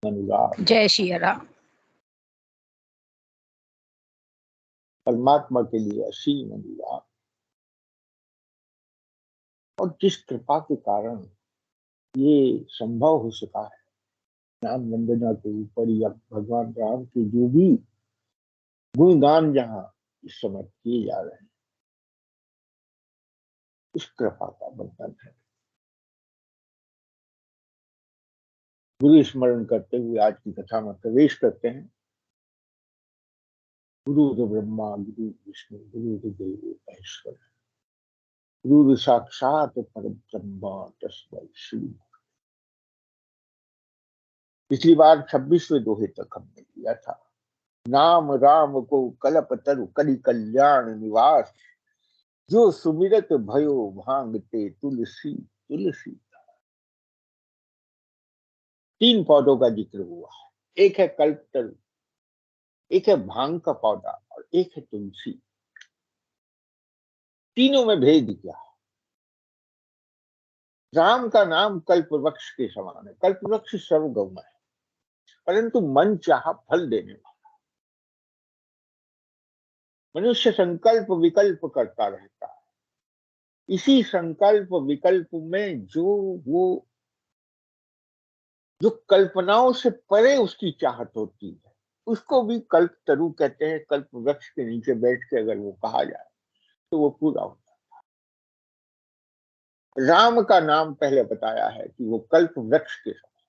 अनुराग। जय श्री राम। परमात्मा के लिए असीम अनुराग, और जिस कृपा के कारण ये संभव हो सका है, नाम वंदना के ऊपर या भगवान राम के जो भी गुणगान जहां इस समय किए जा रहे हैं, उस कृपा का बंधन है। गुरु स्मरण करते हुए आज की कथा में प्रवेश करते हैं। गुरु ब्रह्मा गुरु विष्णु गुरु देव महेश्वर, गुरु साक्षात परम ब्रह्म तस्मै श्री। पिछली बार 26वें दोहे तक हमने किया था। नाम राम को कलप तरु कलि कल्याण निवास, जो सुमिरत भयो भांगते तुलसी तुलसी। 3 पौधों का जिक्र हुआ है। एक है कल्प तरु, एक है भांग का पौधा और एक है तुलसी। तीनों में भेद क्या है? राम का नाम कल्प वृक्ष के समान है। कल्प वृक्ष सर्वगौण है, परंतु मन चाहा फल देने वाला। मनुष्य संकल्प विकल्प करता रहता है। इसी संकल्प विकल्प में जो कल्पनाओं से परे उसकी चाहत होती है, उसको भी कल्प तरु कहते हैं। कल्प वृक्ष के नीचे बैठ के अगर वो कहा जाए तो वो पूरा होता है। राम का नाम पहले बताया है कि वो कल्प वृक्ष के समान,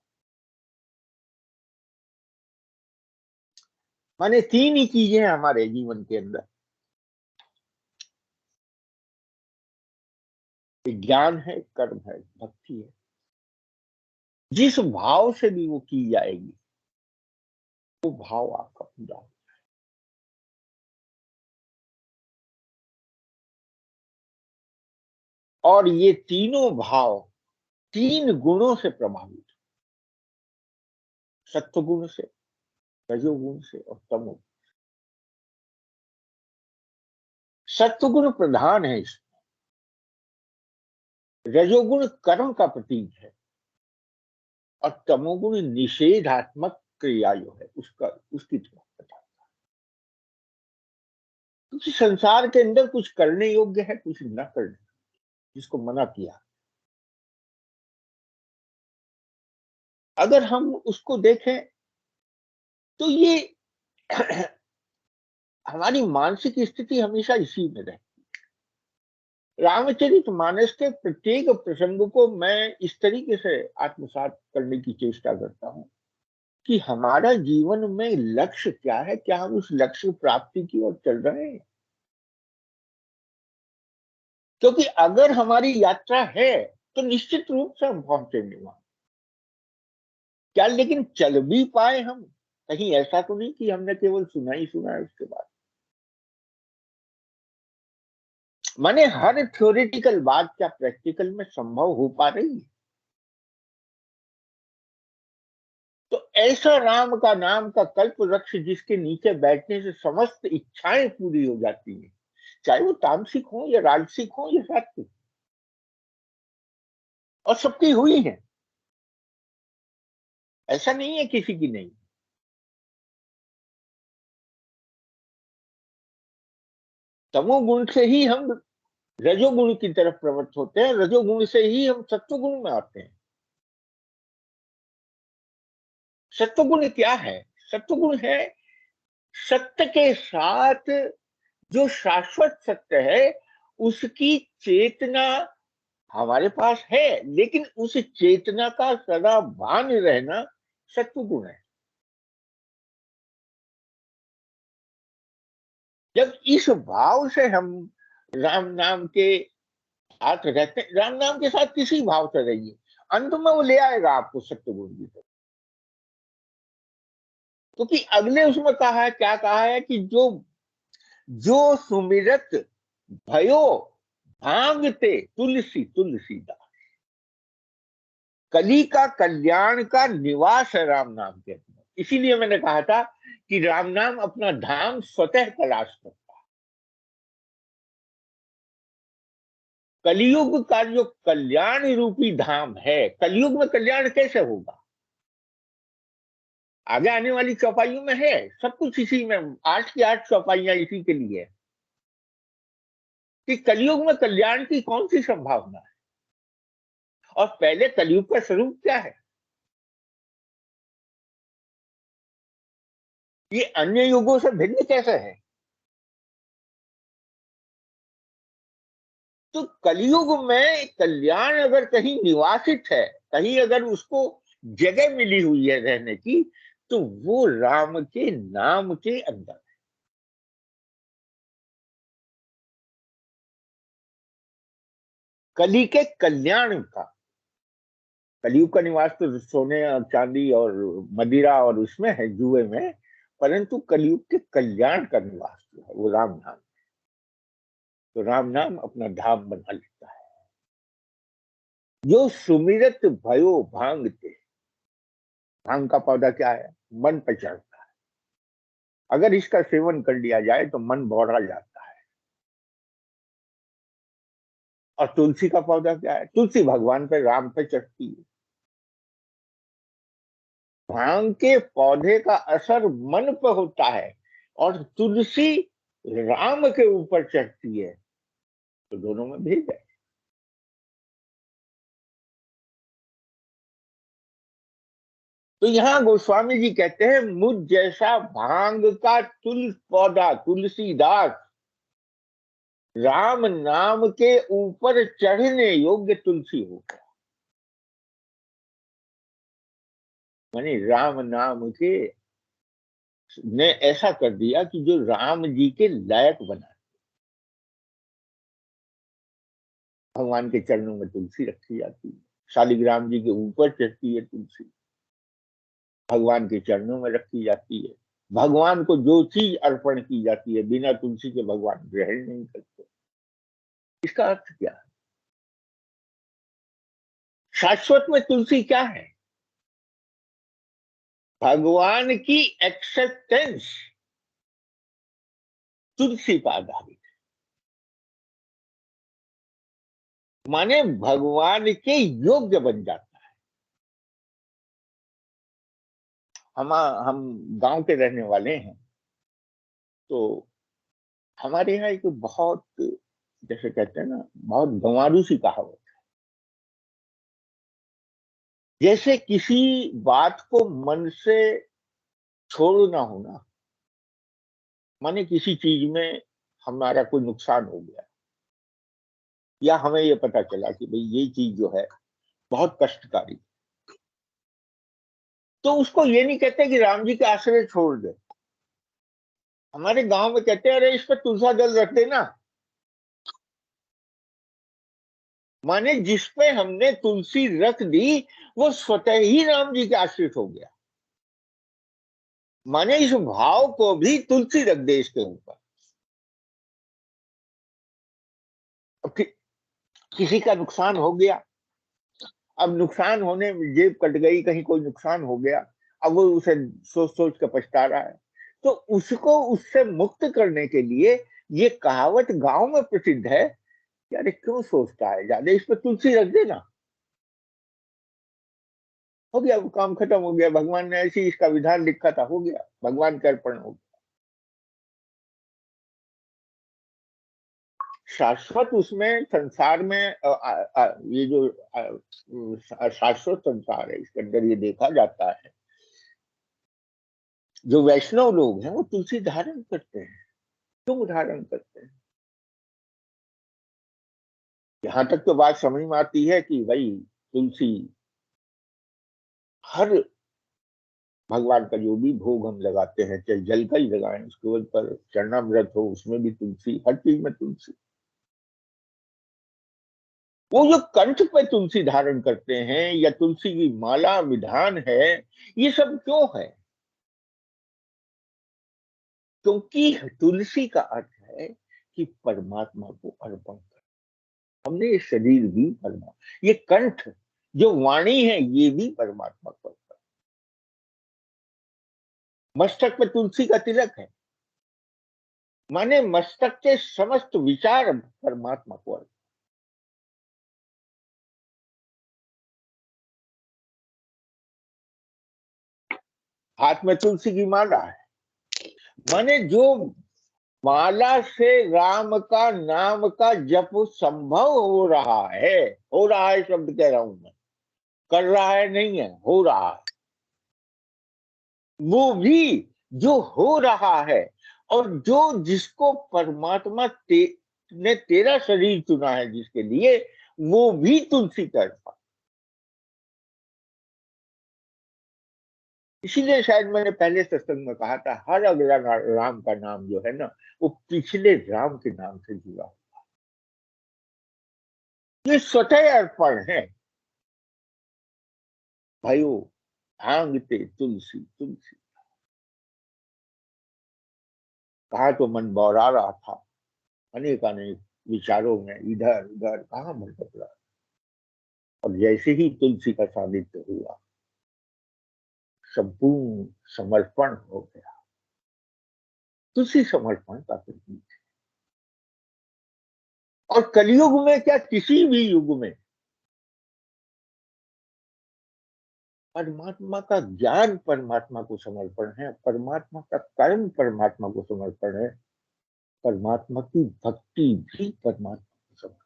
माने 3 ही चीजें हमारे जीवन के अंदर, ज्ञान है, कर्म है, भक्ति है। जिस भाव से भी वो की जाएगी वो भाव आपका पूरा हो। और ये तीनों भाव 3 गुणों से प्रभावित, सत्व गुण से, रजोगुण से और तमोगुण। सत्वगुण प्रधान है इसमें, रजोगुण कर्म का प्रतीक है और तमोगुण निषेधात्मक क्रिया जो है उसकी तरफ बताता है। क्योंकि संसार के अंदर कुछ करने योग्य है, कुछ न करने, जिसको मना किया। अगर हम उसको देखें तो ये हमारी मानसिक स्थिति हमेशा इसी में रहती है। रामचरितमानस के प्रत्येक प्रसंग को मैं इस तरीके से आत्मसात करने की चेष्टा करता हूं कि हमारा जीवन में लक्ष्य क्या है, क्या हम उस लक्ष्य प्राप्ति की ओर चल रहे हैं। क्योंकि अगर हमारी यात्रा है तो निश्चित रूप से हम पहुंचेंगे वहां। क्या लेकिन चल भी पाए हम? कहीं ऐसा तो नहीं कि हमने केवल सुना ही सुना है उसके बाद। माने हर थ्योरेटिकल बात क्या प्रैक्टिकल में संभव हो पा रही है? तो ऐसा राम का नाम का कल्प वृक्ष जिसके नीचे बैठने से समस्त इच्छाएं पूरी हो जाती हैं, चाहे वो तामसिक हो या राजसिक हो या सात्विक, और सबकी हुई है, ऐसा नहीं है किसी की नहीं। तमोगुण से ही हम रजोगुण की तरफ प्रवृत्त होते हैं, रजोगुण से ही हम सत्वगुण में आते हैं। सत्वगुण क्या है? सत्वगुण है सत्य के साथ जो शाश्वत सत्य है उसकी चेतना हमारे पास है, लेकिन उस चेतना का सदा भान रहना सत्वगुण है। जब इस भाव से हम राम नाम के साथ रहते हैं, राम नाम के साथ किसी भाव से रहिए, अंत में वो ले आएगा आपको सत्वगुण की तरफ। क्योंकि अगले उसमें कहा है, क्या कहा है कि जो जो सुमिरत भयो भांगते तुलसी तुलसीदास। कली का कल्याण का निवास है राम नाम के अंदर। इसीलिए मैंने कहा था कि राम नाम अपना धाम स्वतः तलाश करता है। कलयुग का जो कल्याण रूपी धाम है, कलयुग में कल्याण कैसे होगा? आगे आने वाली चौपाइयों में है सब कुछ इसी में, 8 की 8 चौपाइयां इसी के लिए है कि कलयुग में कल्याण की कौन सी संभावना है, और पहले कलयुग का स्वरूप क्या है, ये अन्य युगों से भिन्न कैसे है। तो कलयुग में कल्याण अगर कहीं निवासित है, कहीं अगर उसको जगह मिली हुई है रहने की, तो वो राम के नाम के अंदर। कली के कल्याण का, कलयुग का निवास तो सोने और चांदी और मदिरा और उसमें है, जुए में, परंतु कलयुग के कल्याण का निवास जो है वो राम नाम। तो राम नाम अपना धाम बना लेता है। जो सुमिरत भयो भांगते, भांग का पौधा क्या है, मन पर चढ़ता है, अगर इसका सेवन कर लिया जाए तो मन बौड़ा जाता है। और तुलसी का पौधा क्या है, तुलसी भगवान पे राम पे चढ़ती है। भांग के पौधे का असर मन पर होता है, और तुलसी राम के ऊपर चढ़ती है, तो दोनों में भेद है। तो यहाँ गोस्वामी जी कहते हैं, मुझ जैसा भांग का तुल पौधा तुलसीदास राम नाम के ऊपर चढ़ने योग्य तुलसी हो गया। मानी राम नाम के ने ऐसा कर दिया कि जो राम जी के लायक बना। भगवान के चरणों में तुलसी रखी जाती है, शालिग्राम जी के ऊपर चढ़ती है तुलसी, भगवान के चरणों में रखी जाती है। भगवान को जो चीज अर्पण की जाती है, बिना तुलसी के भगवान ग्रहण नहीं करते। इसका अर्थ क्या है? शाश्वत में तुलसी क्या है? भगवान की एक्सेप्टेंस तुलसी पर आधारित। माने भगवान के योग्य बन जाता है। हम गांव के रहने वाले हैं, तो हमारे यहाँ एक बहुत, जैसे कहते हैं ना, बहुत गंवारू सी कहावत, जैसे किसी बात को मन से छोड़ना होना। माने किसी चीज में हमारा कोई नुकसान हो गया, या हमें ये पता चला कि भाई ये चीज जो है बहुत कष्टकारी, तो उसको ये नहीं कहते कि राम जी के आश्रय छोड़ दे। हमारे गांव में कहते हैं, अरे इस पर तुलसा जल रख देना। माने जिस पे हमने तुलसी रख दी, वो स्वतः ही राम जी के आश्रित हो गया। माने इस भाव को भी तुलसी रख दे इसके ऊपर। अब किसी का नुकसान हो गया, अब नुकसान होने में जेब कट गई, कहीं कोई नुकसान हो गया, अब वो उसे सोच सोच कर पछता रहा है। तो उसको उससे मुक्त करने के लिए ये कहावत गांव में प्रसिद्ध है कि अरे क्यों सोचता है ज्यादा, इस पर तुलसी रख देना, हो गया, वो काम खत्म हो गया, भगवान ने ऐसी इसका विधान लिखा था, हो गया, भगवान का अर्पण हो गया। शाश्वत उसमें संसार में ये जो शाश्वत संसार है, इसके अंदर ये देखा जाता है, जो वैष्णव लोग हैं वो तुलसी धारण करते हैं। क्यों धारण करते हैं? यहां तक तो बात समझ में आती है कि भाई तुलसी हर भगवान का जो भी भोग हम लगाते हैं, चाहे जल का ही लगाएं, उसके ऊपर चरणामृत हो, उसमें भी तुलसी, हर चीज में तुलसी। वो जो कंठ पे तुलसी धारण करते हैं, या तुलसी की माला विधान है, ये सब क्यों है? क्योंकि तुलसी का अर्थ है कि परमात्मा को अर्पण कर। हमने ये शरीर भी परमात्मा, ये कंठ जो वाणी है ये भी परमात्मा को अर्पण। मस्तक पे तुलसी का तिलक है, माने मस्तक के समस्त विचार परमात्मा को अर्पण। हाथ में तुलसी की माला है, माने जो माला से राम का नाम का जप संभव हो रहा है शब्द कह रहा हूं मैं, कर रहा है नहीं है, हो रहा है, वो भी जो हो रहा है, और जो जिसको परमात्मा ने तेरा शरीर चुना है जिसके लिए, वो भी तुलसी कर पा। इसीलिए शायद मैंने पहले सत्संग में कहा था, हर अगला राम का नाम जो है ना, वो पिछले राम के नाम से जुड़ा, ये स्वतः अर्पण है भाइयों। भांगते तुलसी तुलसी, कहा तो मन बौरा रहा था, अनेक अनेक विचारों में इधर उधर कहा मन बदला, और जैसे ही तुलसी का सानिध्य हुआ, संपूर्ण समर्पण हो गया। तुलसी समर्पण का प्रतीक है। और कलयुग में क्या, किसी भी युग में परमात्मा का ज्ञान परमात्मा को समर्पण है, परमात्मा का कर्म परमात्मा को समर्पण है, परमात्मा की भक्ति भी परमात्मा को समर्पण।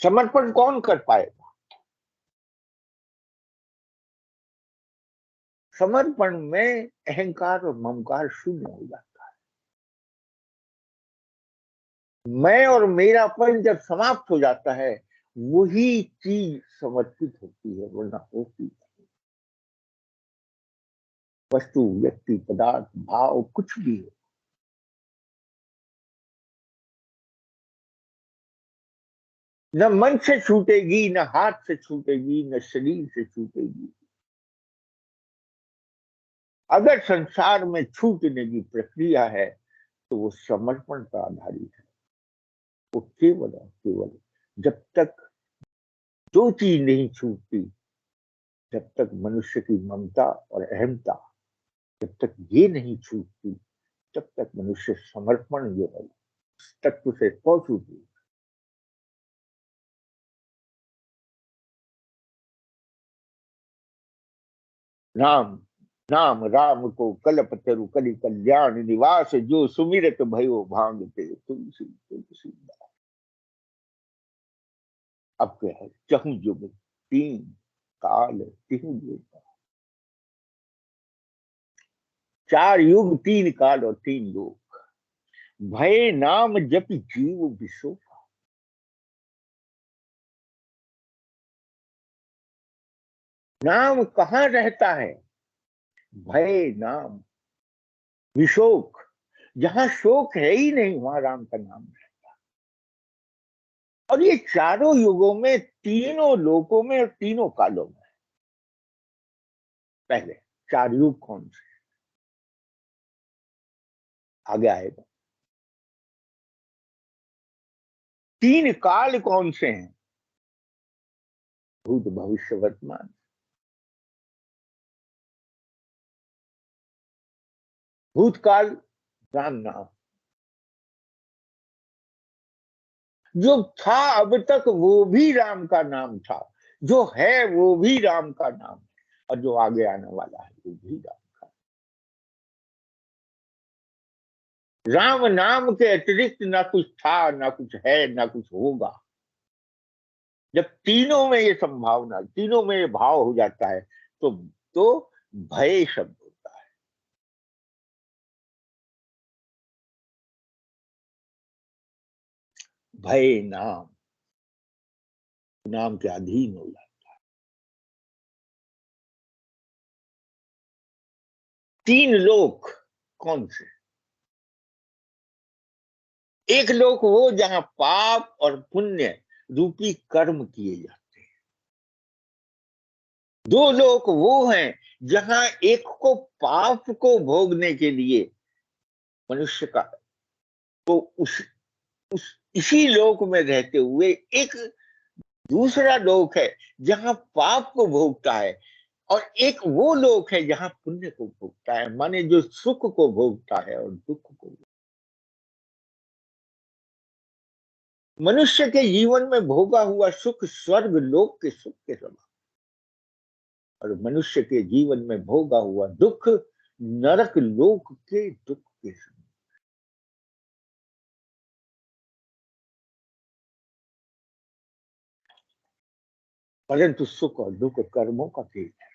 समर्पण कौन कर पाएगा? समर्पण में अहंकार और ममकार शून्य हो जाता है। मैं और मेरापन जब समाप्त हो जाता है, वही चीज समर्पित होती है, वरना होती नहीं। वस्तु, व्यक्ति, पदार्थ, भाव कुछ भी हो, न मन से छूटेगी, न हाथ से छूटेगी, न शरीर से छूटेगी। अगर संसार में छूटने की प्रक्रिया है, तो वो समर्पण पर आधारित है। वो केवल और केवल जब तक जो चीज नहीं छूटती, जब तक मनुष्य की ममता और अहमता, जब तक ये नहीं छूटती, तब तक मनुष्य समर्पण जो है तत्व से पहुंचती। नाम नाम राम को कलप तरु कलि कल्याण निवास, जो सुमिरत भयो भांगते तुलसी तुलसी। अब क्या है, चहु युग तीन काल तिहु युग, चार युग तीन काल और तीन लोग, भय नाम जप जीव विशो। नाम कहाँ रहता है? भय नाम विशोक, जहां शोक है ही नहीं, वहां राम का नाम है। और ये चारों युगों में, तीनों लोकों में और तीनों कालों में। पहले चार युग कौन से, आगे आएगा। तीन काल कौन से हैं? भूत भविष्य वर्तमान। भूतकाल राम नाम, जो था अब तक वो भी राम का नाम था, जो है वो भी राम का नाम है, और जो आगे आने वाला है वो भी राम का। राम नाम के अतिरिक्त ना कुछ था, ना कुछ है, ना कुछ होगा। जब तीनों में ये संभावना, तीनों में ये भाव हो जाता है, तो भय शब्द होता है। भय नाम, नाम के अधीन हो जाता। तीन लोक कौन से? एक लोक वो जहां पाप और पुण्य रूपी कर्म किए जाते हैं। दो लोक वो हैं जहां एक को पाप को भोगने के लिए मनुष्य का, तो उस इसी लोक में रहते हुए एक दूसरा लोक है जहां पाप को भोगता है, और एक वो लोक है जहां पुण्य को भोगता है, माने जो सुख को भोगता है और दुख को। मनुष्य के जीवन में भोगा हुआ सुख स्वर्ग लोक के सुख के समान, और मनुष्य के जीवन में भोगा हुआ दुख नरक लोक के दुख के समान। परंतु सुख और दुख कर्मों का खेल है।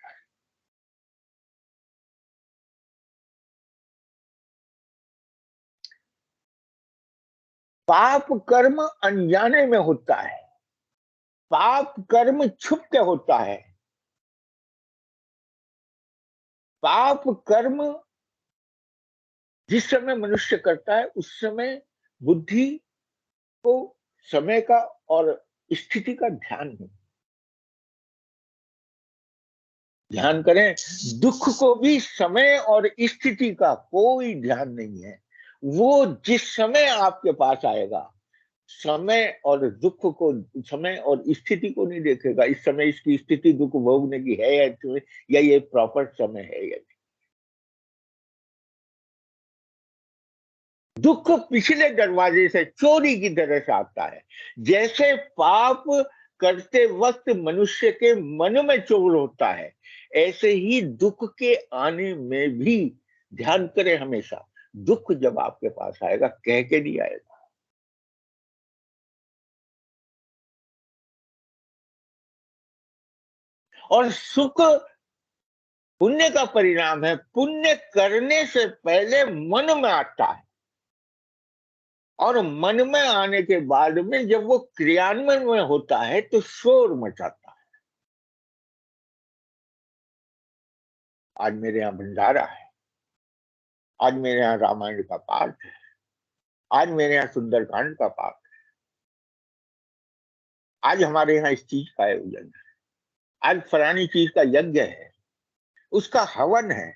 पाप कर्म अनजाने में होता है, पाप कर्म छुप के होता है। पाप कर्म जिस समय मनुष्य करता है उस समय बुद्धि को समय का और स्थिति का ध्यान नहीं। ध्यान करें, दुख को भी समय और स्थिति का कोई ध्यान नहीं है। वो जिस समय आपके पास आएगा, समय और दुख को, समय और स्थिति को नहीं देखेगा, इस समय इसकी स्थिति दुख भोगने की है या ये प्रॉपर समय है या नहीं। दुख पिछले दरवाजे से चोरी की तरह से आता है। जैसे पाप करते वक्त मनुष्य के मन में चोर होता है, ऐसे ही दुख के आने में भी ध्यान करें हमेशा, दुख जब आपके पास आएगा कह के नहीं आएगा। और सुख पुण्य का परिणाम है। पुण्य करने से पहले मन में आता है, और मन में आने के बाद में जब वो क्रियान्वयन में होता है तो शोर मचाता है। आज मेरे यहाँ भंडारा है, आज मेरे यहाँ रामायण का पाठ है, आज मेरे यहाँ सुंदरकांड का पाठ है, आज हमारे यहाँ इस चीज का आयोजन है, आज फलानी चीज का यज्ञ है, उसका हवन है,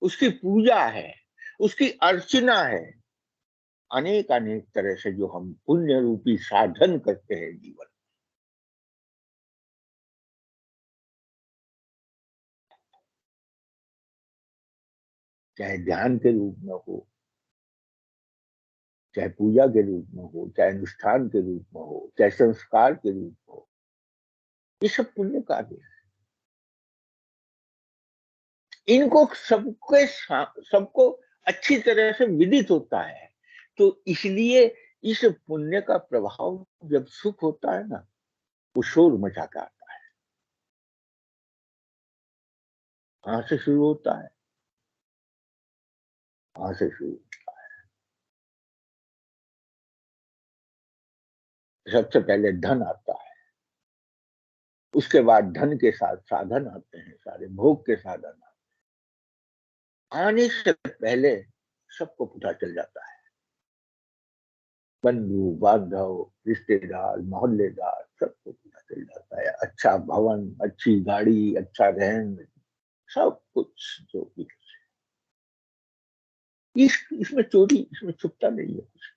उसकी पूजा है, उसकी अर्चना है। अनेक अनेक तरह से जो हम पुण्य रूपी साधन करते हैं जीवन, चाहे ध्यान के रूप में हो, चाहे पूजा के रूप में हो, चाहे अनुष्ठान के रूप में हो, चाहे संस्कार के रूप में हो, ये सब पुण्य कार्य है। इनको सबको अच्छी तरह से विदित होता है। तो इसलिए इस पुण्य का प्रभाव जब सुख होता है ना, वो शोर मचाता आता है। कहां से शुरू होता है? कहां से शुरू? सबसे पहले धन आता है, उसके बाद धन के साथ साधन आते हैं, सारे भोग के साधन आने से पहले सबको पता चल जाता है। बंधु बांधव रिश्तेदार मोहल्लेदार सबको पता चल जाता है। अच्छा भवन, अच्छी गाड़ी, अच्छा रहन, सब कुछ जो भी इसमें चोरी, इसमें छुपता नहीं है कुछ।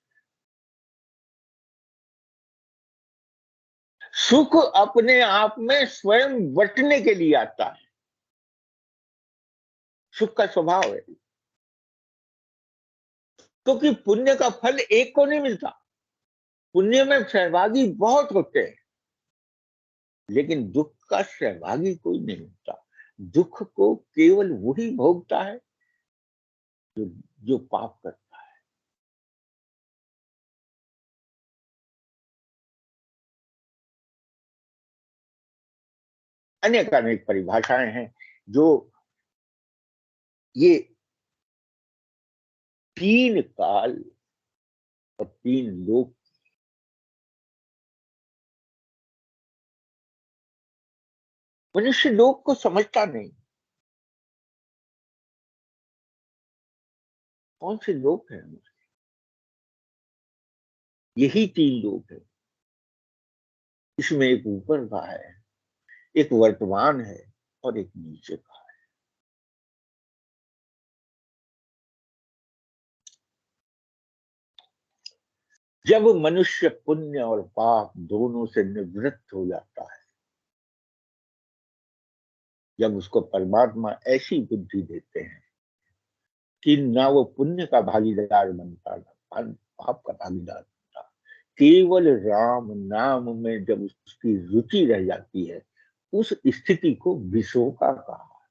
सुख अपने आप में स्वयं बटने के लिए आता है, सुख का स्वभाव है। क्योंकि पुण्य का फल एक को नहीं मिलता, पुण्य में सहभागी बहुत होते हैं, लेकिन दुख का सहभागी कोई नहीं होता। दुख को केवल वही भोगता है जो जो पाप करता है। अनेक अनेक परिभाषाएं हैं जो ये तीन काल और तीन लोक, मनुष्य लोक को समझता नहीं। कौन से लोक हैं? यही तीन लोक है। इसमें एक ऊपर का है, एक वर्तमान है, और एक नीचे का है। जब मनुष्य पुण्य और पाप दोनों से निवृत्त हो जाता है, जब उसको परमात्मा ऐसी बुद्धि देते हैं कि ना वो पुण्य का भागीदार बनता, ना पाप का भागीदार बनता, केवल राम नाम में जब उसकी रुचि रह जाती है, उस स्थिति को विशोका कहा।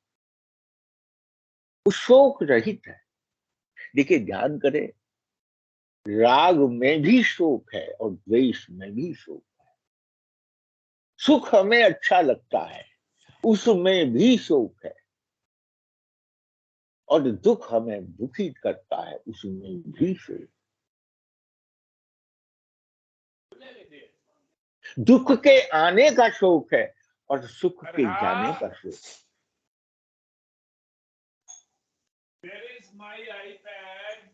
वो शोक रहित है। देखिए, ध्यान करें, राग में भी शोक है और द्वेष में भी शोक है। सुख हमें अच्छा लगता है, उसमें भी शोक है, और दुख हमें दुखी करता है, उसमें भी शोक। दुख के आने का शोक है और सुख के जाने का शोक। Where is my iPad?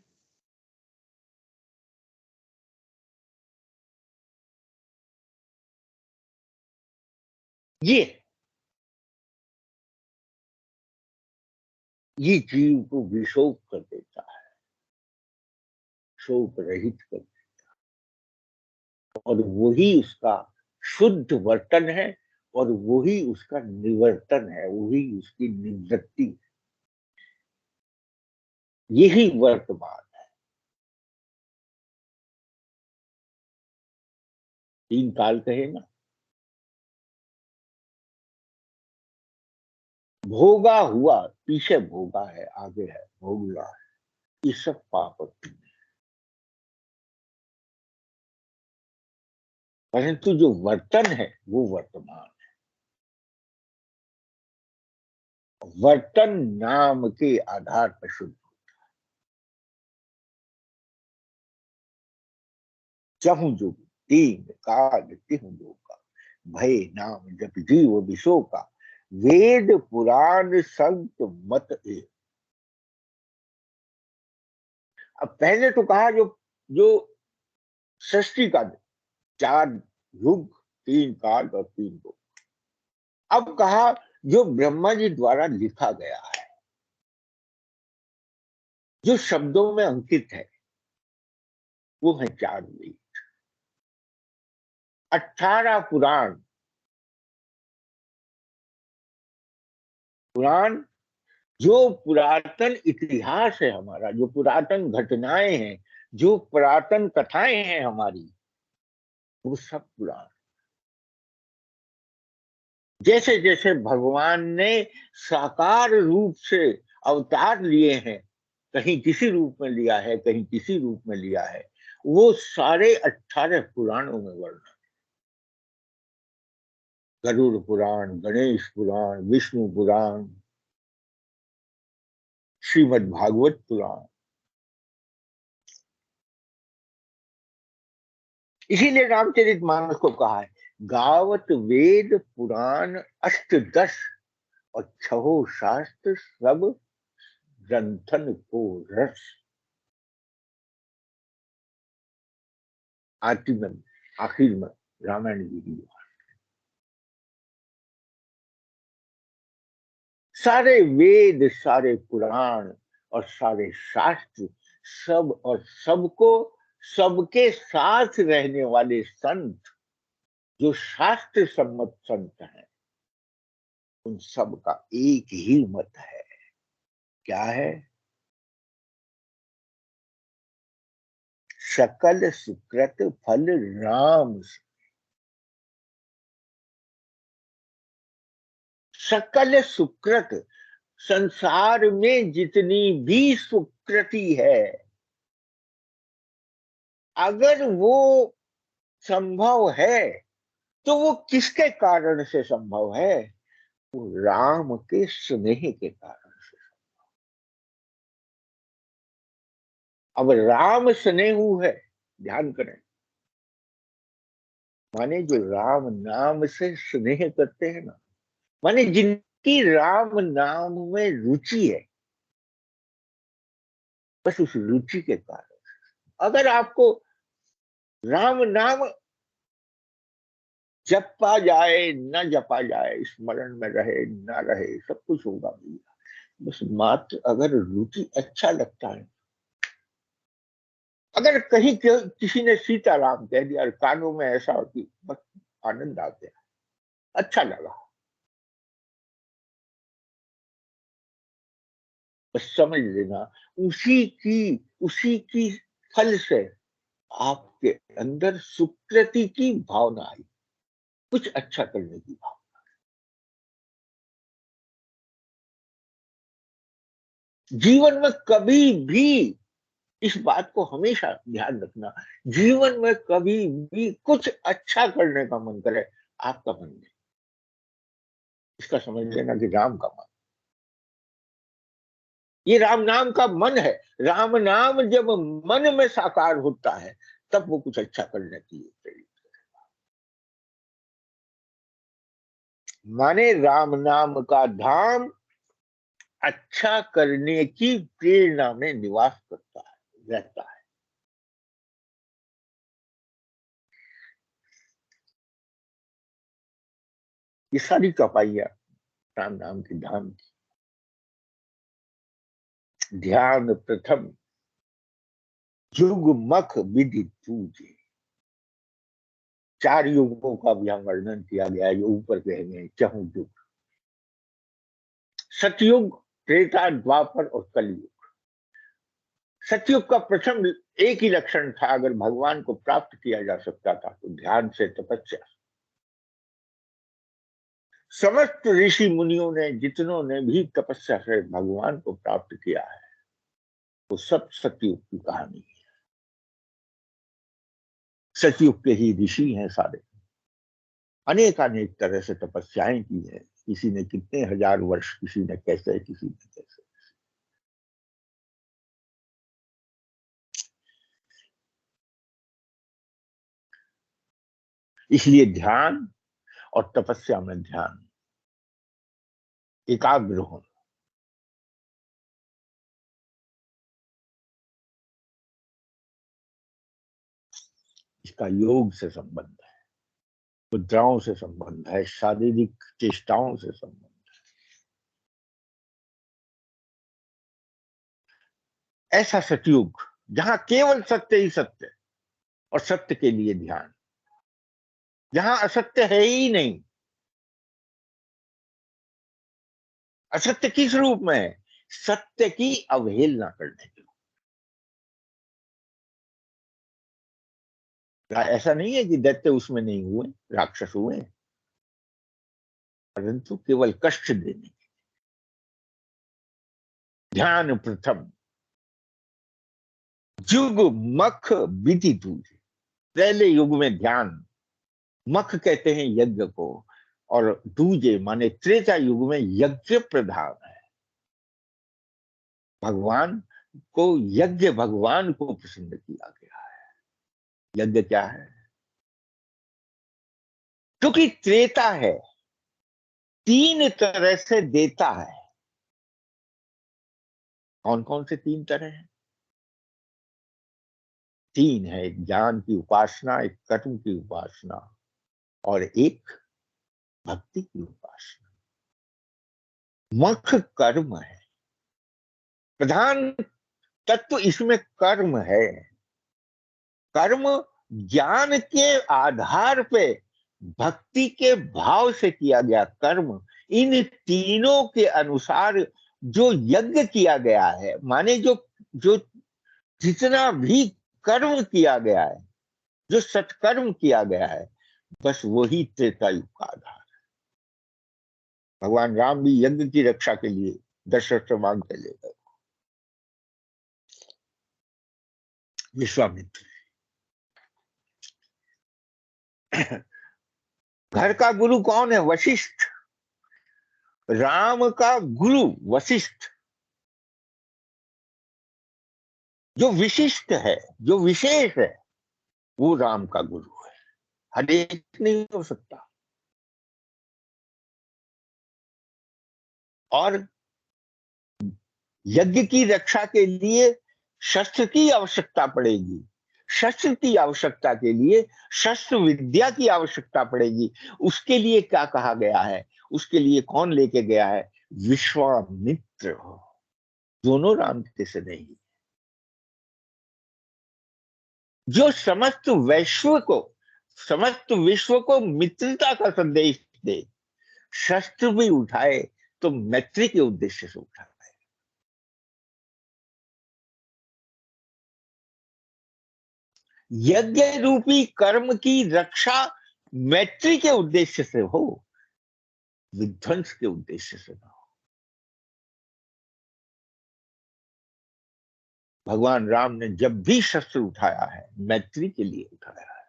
ये जीव को विशोक कर देता है, शोक रहित कर देता है, और वही उसका शुद्ध वर्तन है, और वही उसका निवर्तन है, वही उसकी निवृत्ति। यही वर्तमान है। तीन काल कहे ना, भोगा हुआ, पीछे भोगा है, आगे है भोगला है, ये सब पाप है। परंतु जो वर्तन है वो वर्तमान है। वर्तन नाम के आधार पर शुद्ध। चहु जुग तीन काल तिहु लोका, भय नाम जप जीव विशोका, वेद पुराण संत मत ए। अब पहले तो कहा जो जो सृष्टि का चार युग, तीन काल और तीन लोक। अब कहा जो ब्रह्मा जी द्वारा लिखा गया है, जो शब्दों में अंकित है, वो है चार वेद, 18 पुराण। पुराण जो पुरातन इतिहास है हमारा, जो पुरातन घटनाएं हैं, जो पुरातन कथाएं हैं हमारी, वो सब पुराण। जैसे जैसे भगवान ने साकार रूप से अवतार लिए हैं, कहीं किसी रूप में लिया है, कहीं किसी रूप में लिया है, वो सारे 18 पुराणों में वर्णन। गरुड़ पुराण, गणेश पुराण, विष्णु पुराण, श्रीमद् भागवत पुराण। इसीलिए रामचरितमानस को कहा है, गावत वेद पुराण अष्टदश और छहो शास्त्र सब ग्रंथन को रस। आखिर में रामायण जी की सारे वेद, सारे पुराण और सारे शास्त्र, सब और सबको, सबके साथ रहने वाले संत, जो शास्त्र सम्मत संत हैं, उन सब का एक ही मत है। क्या है? सकल सुकृत फल राम। सकल सुकृत, संसार में जितनी भी सुकृति है, अगर वो संभव है तो वो किसके कारण से संभव है? वो राम के स्नेह के कारण से। अब राम स्नेहु है, ध्यान करें, माने जो राम नाम से स्नेह करते हैं ना, माने जिनकी राम नाम में रुचि है, बस उस रुचि के कारण। अगर आपको राम नाम जपा जाए न जपा जाए, स्मरण में रहे न रहे, सब कुछ होगा भैया, बस मात्र अगर रुचि अच्छा लगता है। अगर कहीं किसी ने सीताराम कह दिया और कानों में ऐसा होती, बस आनंद आ गया, अच्छा लगा, बस समझ लेना उसी की फल से आपके अंदर सुकृति की भावना आई, कुछ अच्छा करने की भावना। जीवन में कभी भी इस बात को हमेशा ध्यान रखना, जीवन में कभी भी कुछ अच्छा करने का मन करे, आपका मन नहीं, इसका समझ लेना कि राम का मन, ये राम नाम का मन है। राम नाम जब मन में साकार होता है तब वो कुछ अच्छा करने के लिए प्रेरित। माने राम नाम का धाम अच्छा करने की प्रेरणा में निवास करता है, रहता है। ये सारी चौपाइयां राम नाम के धाम की। ध्यान प्रथम युग मख विधि पूजे, 4 युगों का भी यहाँ वर्णन किया गया है, जो ऊपर कहे गए चहु युग, सतयुग, त्रेता, द्वापर और कलयुग। सतयुग का प्रथम एक ही लक्षण था, अगर भगवान को प्राप्त किया जा सकता था तो ध्यान से, तपस्या। समस्त ऋषि मुनियों ने, जितनों ने भी तपस्या से भगवान को प्राप्त किया है, वो सब सतयुग की कहानी है। सतयुग के ही ऋषि हैं सारे, अनेक अनेक तरह से तपस्याएं की है, किसी ने कितने हजार वर्ष, किसी ने कैसे, किसी ने कैसे। इसलिए ध्यान और तपस्या में ध्यान, एकाग्र होना, इसका योग से संबंध है, मुद्राओं से संबंध है, शारीरिक चेष्टाओं से संबंध है। ऐसा सतयुग जहां केवल सत्य ही सत्य और सत्य के लिए ध्यान, जहां असत्य है ही नहीं। असत्य किस रूप में है? सत्य की अवहेलना करने के। ऐसा नहीं है कि दैत्य उसमें नहीं हुए, राक्षस हुए, परंतु केवल कष्ट देने। ध्यान प्रथम युग मख विधि दूजे, पहले युग में ध्यान, मख कहते हैं यज्ञ को, और दूजे माने त्रेता युग में यज्ञ प्रधान है। भगवान को यज्ञ, भगवान को प्रसन्न किया गया है। यज्ञ क्या है? क्योंकि त्रेता है, 3 तरह से देता है। कौन कौन से 3 तरह हैं? 3 है, एक ज्ञान की उपासना, एक कर्म की उपासना और एक भक्ति की उपासना। मुख्य कर्म है, प्रधान तत्व इसमें कर्म है। कर्म ज्ञान के आधार पे भक्ति के भाव से किया गया कर्म, इन तीनों के अनुसार जो यज्ञ किया गया है, माने जो जो जितना भी कर्म किया गया है, जो सत्कर्म किया गया है, बस वही त्रेता युग का आधार। भगवान राम भी यज्ञ की रक्षा के लिए दशरथ से मांग के ले गए। विश्वामित्र, घर का गुरु कौन है? वशिष्ठ। राम का गुरु वशिष्ठ, जो विशिष्ट है, जो विशेष है, वो राम का गुरु है। हर एक नहीं हो सकता। और यज्ञ की रक्षा के लिए शस्त्र की आवश्यकता पड़ेगी। शस्त्र की आवश्यकता के लिए शस्त्र विद्या की आवश्यकता पड़ेगी। उसके लिए क्या कहा गया है? उसके लिए कौन लेके गया है? विश्वामित्र। दोनों राम के से नहीं, जो समस्त विश्व को मित्रता का संदेश दे। शस्त्र भी उठाए तो मैत्री के उद्देश्य से उठाए। यज्ञ रूपी कर्म की रक्षा मैत्री के उद्देश्य से हो, विध्वंस के उद्देश्य से ना हो। भगवान राम ने जब भी शस्त्र उठाया है, मैत्री के लिए उठाया है।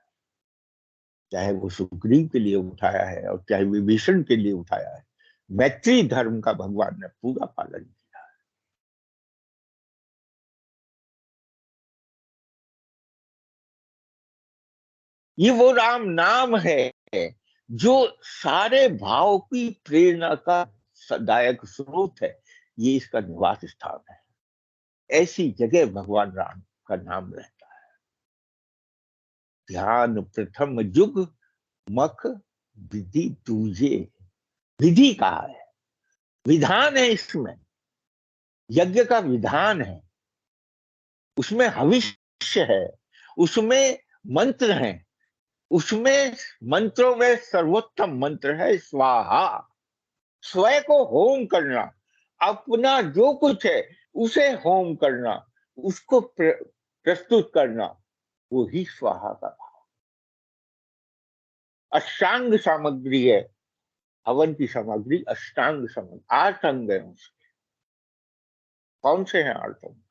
चाहे वो सुग्रीव के लिए उठाया है और चाहे विभीषण के लिए उठाया है, मैत्री धर्म का भगवान ने पूरा पालन किया। ये वो राम नाम है जो सारे भाव की प्रेरणा का सदायक स्रोत है। ये इसका निवास स्थान है। ऐसी जगह भगवान राम का नाम रहता है। ध्यान प्रथम जुग मख विधि दूजे। विधि कहा है, विधान है इसमें, यज्ञ का विधान है, उसमें हविष्य है, उसमें मंत्र है, उसमें मंत्रों में सर्वोत्तम मंत्र है स्वाहा। स्वयं को होम करना, अपना जो कुछ है उसे होम करना, उसको प्रस्तुत करना, वो ही स्वाहा का भाव। अष्टांग सामग्री है हवन की सामग्री। अष्टांग सामग्री 8 अंग है उसके। कौन से हैं 8 अंग?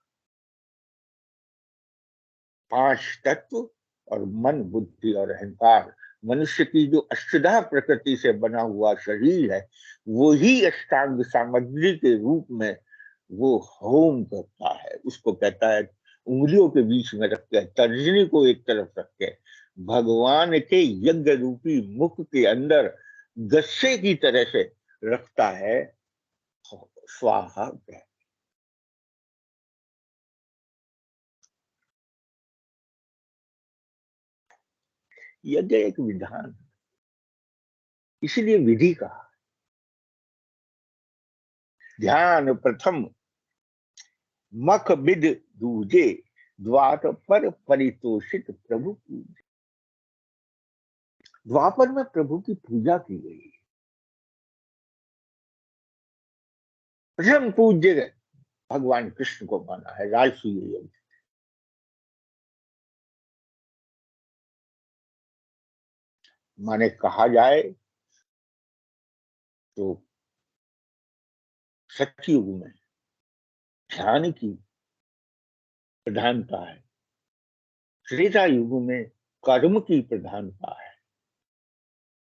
5 तत्व और मन बुद्धि और अहंकार। मनुष्य की जो अष्टधा प्रकृति से बना हुआ शरीर है, वो ही अष्टांग सामग्री के रूप में वो होम करता है। उसको कहता है, उंगलियों के बीच में रख के, तर्जनी को एक तरफ रख के, भगवान के यज्ञ रूपी मुख के अंदर गस्से की तरह से रखता है स्वाहा। यज्ञ एक विधान, इसलिए विधि कहा। ध्यान प्रथम मख विद दूजे, द्वार पर परितोषित प्रभु पूजे। द्वापर में प्रभु की पूजा की गई। प्रथम पूज्य भगवान कृष्ण को माना है राजसूय यज्ञ। माने कहा जाए तो सतयुग में ध्यान की प्रधानता है, त्रेता युग में कर्म की प्रधानता है,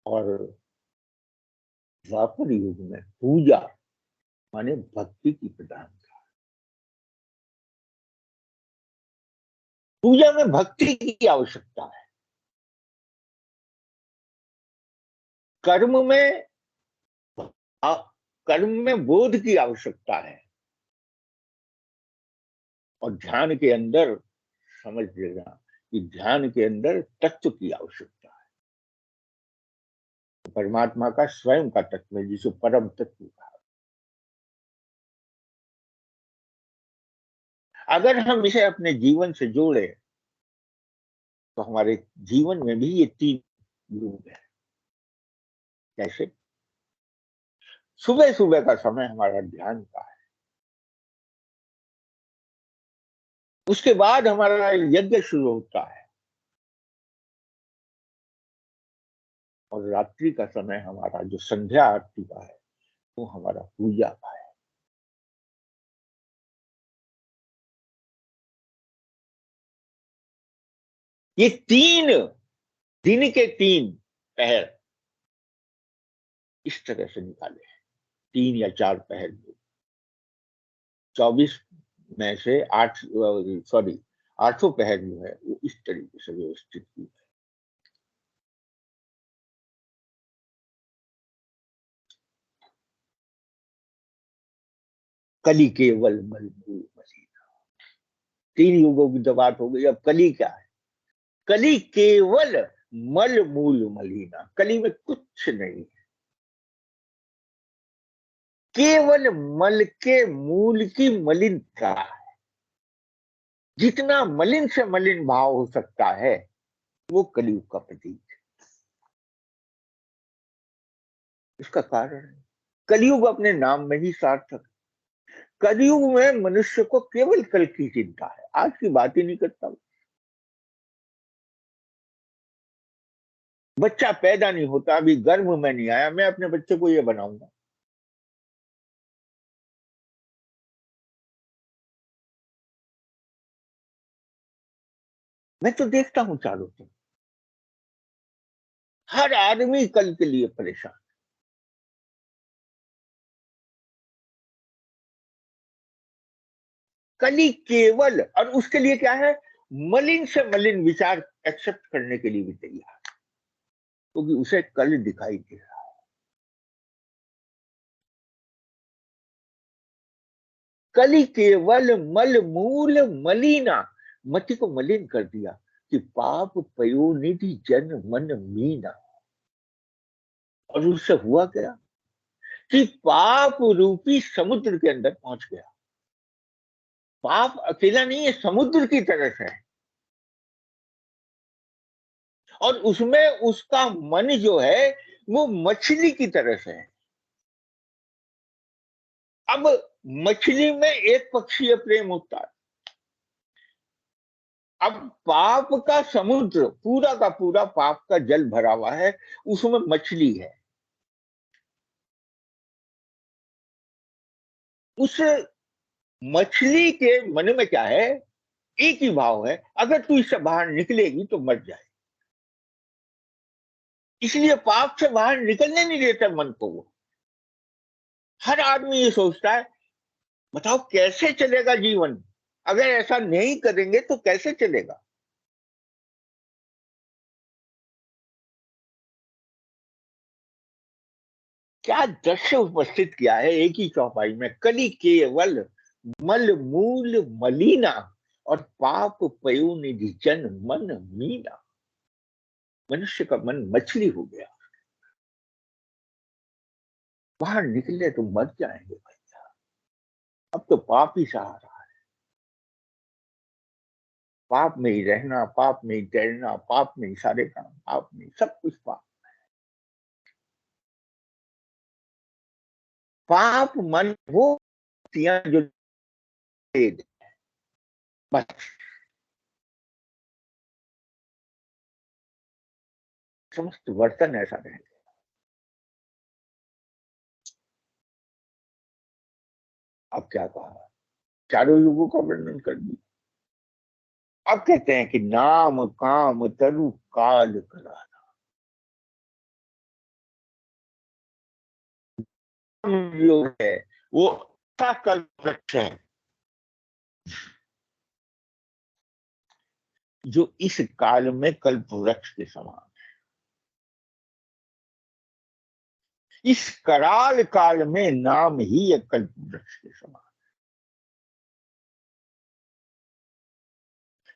और द्वापर युग में पूजा माने भक्ति की प्रधानता है। पूजा में भक्ति की आवश्यकता है, कर्म में कर्म में बोध की आवश्यकता है, और ध्यान के अंदर समझ लेना कि ध्यान के अंदर तत्व की आवश्यकता है। परमात्मा का स्वयं का तत्व है जिसे परम तत्व कहा। अगर हम इसे अपने जीवन से जोड़े तो हमारे जीवन में भी ये 3 गुण है। कैसे? सुबह सुबह का समय हमारा ध्यान का है, उसके बाद हमारा यज्ञ शुरू होता है, और रात्रि का समय हमारा जो संध्या आरती का है वो हमारा पूजा का है। ये 3 दिन के 3 पहर इस तरह से निकाले हैं। 3 या 4 पहर, 24 में से 800 पहर जो है वो इस तरीके से व्यवस्थित की है। कली केवल मल मूल मलिना। 3 युगों की तो बात हो गई, अब कली क्या है? कली केवल मल मूल मलिना। कली में कुछ नहीं है, केवल मल के मूल की मलिनता है। जितना मलिन से मलिन भाव हो सकता है वो कलयुग का प्रतीक है। इसका कारण है कलयुग अपने नाम में ही सार्थक। कलयुग में मनुष्य को केवल कल की चिंता है, आज की बात ही नहीं करता। बच्चा पैदा नहीं होता, अभी गर्भ में नहीं आया, मैं अपने बच्चे को ये बनाऊंगा। मैं तो देखता हूं चारों तरफ, हर आदमी कल के लिए परेशान। कली केवल, और उसके लिए क्या है, मलिन से मलिन विचार एक्सेप्ट करने के लिए भी तैयार, क्योंकि उसे कल दिखाई दे रहा। कली केवल मल मूल मलिना, मति को मलिन कर दिया कि पाप पयोनिधि जन मन मीना। और उससे हुआ क्या कि पाप रूपी समुद्र के अंदर पहुंच गया। पाप अकेला नहीं है, समुद्र की तरह से है, और उसमें उसका मन जो है वो मछली की तरह से है। अब मछली में एक पक्षीय प्रेम होता है। अब पाप का समुद्र पूरा का पूरा पाप का जल भरा हुआ है, उसमें मछली है। उस मछली के मन में क्या है, एक ही भाव है, अगर तू इससे बाहर निकलेगी तो मर जाए। इसलिए पाप से बाहर निकलने नहीं देता मन को वो। हर आदमी ये सोचता है, बताओ कैसे चलेगा जीवन, अगर ऐसा नहीं करेंगे तो कैसे चलेगा। क्या दृश्य उपस्थित किया है एक ही चौपाई में, कली केवल मल मूल मलीना, और पाप पयोनिधि जन मन मीना। मनुष्य का मन मछली हो गया, बाहर निकले तो मर जाएंगे भैया। अब तो पाप ही सहारा है, पाप में ही रहना, पाप में ही तैरना, पाप में ही सारे काम, पाप में ही सब कुछ पाप। पाप मन वो जो दे दे, बस समस्त वर्तन ऐसा रहे। अब क्या कहा, चारों युगों का वर्णन कर दिया। अब कहते हैं कि नाम काम तरु काल करा। जो है वो ऐसा कल्प वृक्ष है जो इस काल में कल्प वृक्ष के समान, इस कराल काल में नाम ही एक कल्प वृक्ष के समान।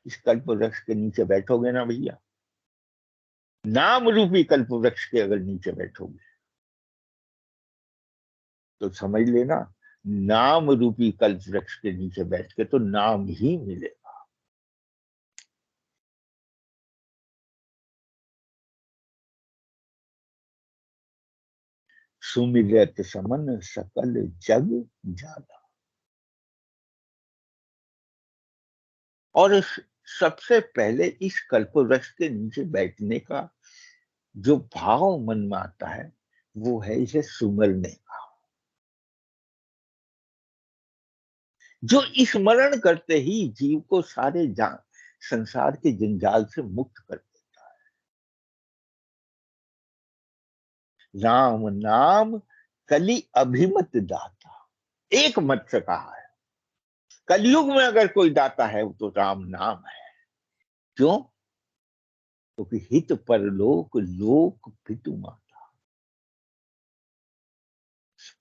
इस कल्प वृक्ष के नीचे बैठोगे ना भैया, नाम रूपी कल्प वृक्ष के अगर नीचे बैठोगे तो समझ लेना, नाम रूपी कल्प वृक्ष के नीचे बैठ के तो नाम ही मिलेगा। सुमिरत समन सकल जग जाना। और सबसे पहले इस कल्प वृक्ष के नीचे बैठने का जो भाव मन में आता है वो है इसे सुमरने का। जो स्मरण करते ही जीव को सारे संसार के जंजाल से मुक्त कर देता है। राम नाम कली अभिमत दाता, एक मत से कहा है, कलयुग में अगर कोई दाता है तो राम नाम है। क्यों? क्योंकि हित परलोक लोक पितु माता।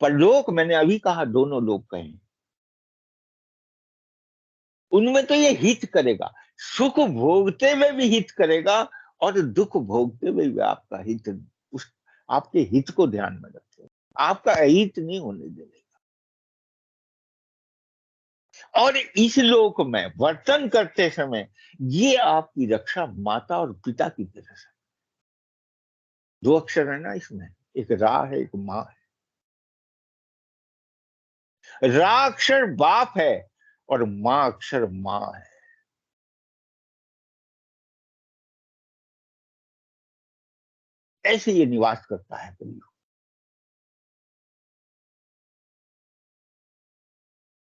परलोक मैंने अभी कहा, दोनों लोग कहें, उनमें तो ये हित करेगा, सुख भोगते हुए भी हित करेगा, और दुख भोगते हुए भी आपका हित, उस आपके हित को ध्यान में रखेगा, आपका अहित नहीं होने देगा। और इस लोक में वर्तन करते समय ये आपकी रक्षा माता और पिता की तरह से। दो अक्षर है ना इसमें, एक रा है एक माँ है। रा अक्षर बाप है और माँ अक्षर माँ है। ऐसे ये निवास करता है कलयुग।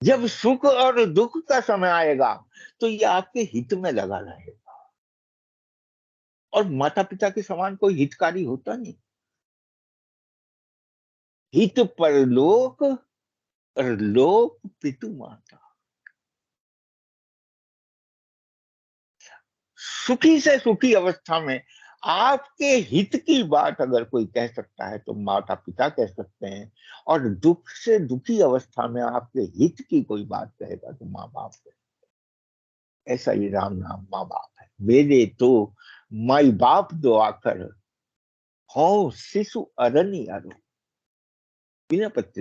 जब सुख और दुख का समय आएगा तो ये आपके हित में लगा रहेगा, और माता पिता के समान कोई हितकारी होता नहीं। हित परलोक और लोक पितु माता। सुखी से सुखी अवस्था में आपके हित की बात अगर कोई कह सकता है तो माता पिता कह सकते हैं, और दुख से दुखी अवस्था में आपके हित की कोई बात कहेगा तो माँ बाप है। ऐसा ही राम नाम माँ बाप है। मेरे तो माई बाप दो आकर हो शिशु अरणी अरो। बिना पत्ते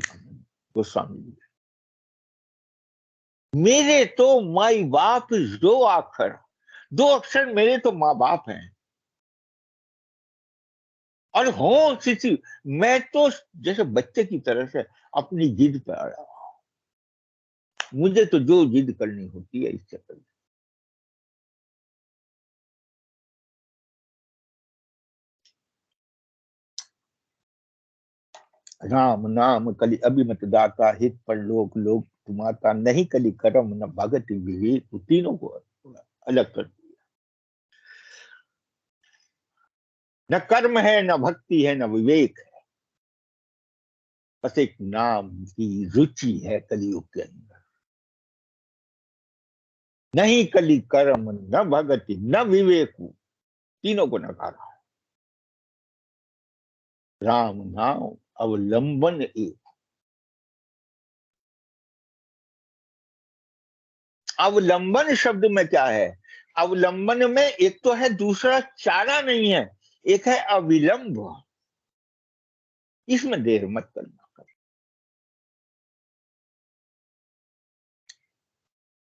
गोस्वामी जी। मेरे तो माई बाप दो आखर, दो अक्षर मेरे तो माँ बाप हैं। और हो शिशु, मैं तो जैसे बच्चे की तरह से अपनी जिद पे अड़ा हूं। मुझे तो जो जिद करनी होती है इससे कर। राम नाम कलि अभिमत दाता, हित पर लोक लोक तुम्हाता, नहीं कलि कर्म न भगत विवेक। तीनों को अलग कर दिया। न कर्म है, न भक्ति है, न विवेक है, बस एक नाम की रुचि है कलियुग के अंदर। नहीं कलि कर्म न भगति न विवेक, तीनों को नकारा है। राम नाम अवलंबन एक। अवलंबन शब्द में क्या है? अवलंबन में एक तो है, दूसरा चारा नहीं है, एक है अविलंब। इसमें देर मत करना।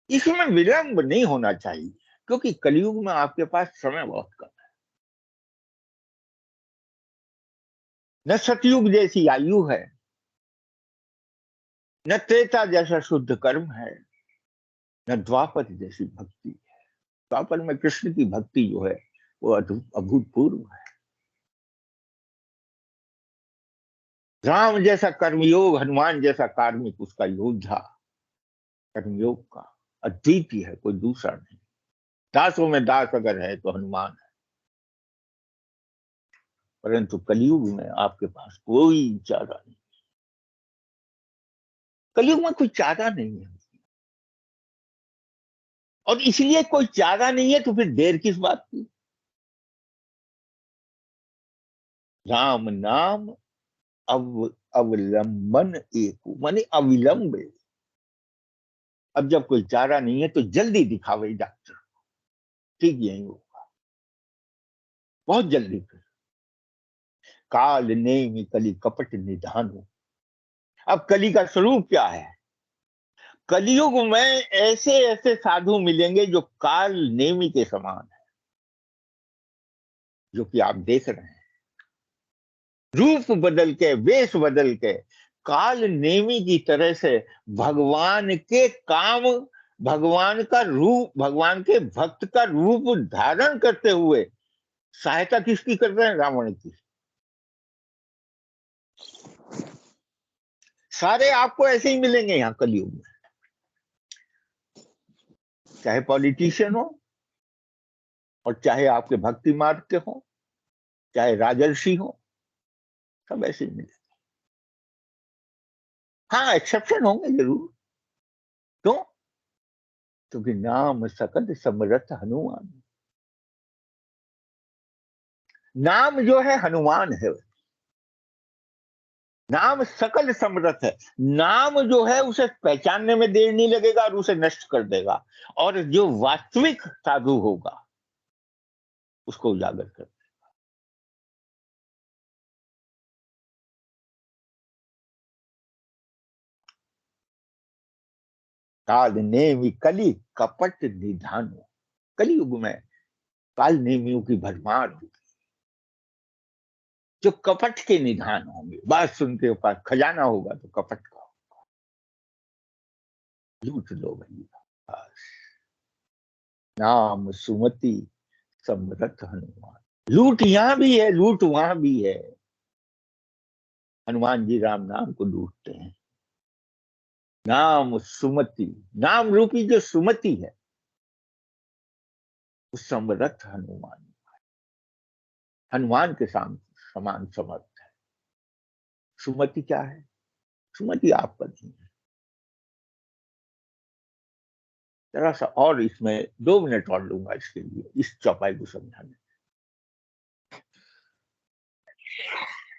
इसमें विलंब नहीं होना चाहिए, क्योंकि कलयुग में आपके पास समय बहुत कम है। न सतयुग जैसी आयु है, न त्रेता जैसा शुद्ध कर्म है, न द्वापर जैसी भक्ति है। द्वापर में कृष्ण की भक्ति जो है वो अभूतपूर्व है। राम जैसा कर्मयोग, हनुमान जैसा कार्मिक, उसका योद्धा कर्मयोग का अद्वितीय है, कोई दूसरा नहीं। दासों में दास अगर है तो हनुमान है। परंतु कलयुग में आपके पास कोई चारा नहीं। कलयुग में कोई चारा नहीं है, और इसलिए कोई चारा नहीं है तो फिर देर किस बात की? राम नाम अवलंबन एक, माने अविलंब। अब जब कोई चारा नहीं है तो जल्दी दिखावे डॉक्टर। ठीक यही होगा, बहुत जल्दी कर। काल नेमि कली कपट निधान हो। अब कली का स्वरूप क्या है? कलियुग में ऐसे ऐसे साधु मिलेंगे जो काल नेमि के समान है, जो कि आप देख रहे हैं। रूप बदल के, वेश बदल के, काल नेमी की तरह से भगवान के काम, भगवान का रूप, भगवान के भक्त का रूप धारण करते हुए सहायता किसकी कर रहे हैं? रावण की। सारे आपको ऐसे ही मिलेंगे यहाँ कलयुग में, चाहे पॉलिटिशियन हो, और चाहे आपके भक्ति मार्ग के हो, चाहे राजर्षि हो, सब ऐसे ही मिलेंगे। हाँ, एक्सेप्शन होंगे जरूर। क्यों? क्योंकि नाम सकल समरथ हनुमान। नाम जो है हनुमान है। नाम सकल समर्थ है। नाम जो है उसे पहचानने में देर नहीं लगेगा और उसे नष्ट कर देगा, और जो वास्तविक साधु होगा उसको उजागर कर। काल नेमि कली कपट निधान। कलयुग में काल नेमियों की भरमार होगी, जो कपट के निधान होंगे। बात सुनते हो, पास खजाना होगा तो कपट का लूट लो भैया। नाम सुमति समरथ हनुमान। लूट यहां भी है, लूट वहां भी है। हनुमान जी राम नाम को लूटते हैं। नाम सुमति, नाम रूपी जो सुमति है, उस समर्थ हनुमान, हनुमान के समान समर्थ है। सुमति क्या है? सुमति आपका नहीं है। जरा सा और इसमें 2 मिनट और लूंगा इसके लिए, इस चौपाई को समझाने।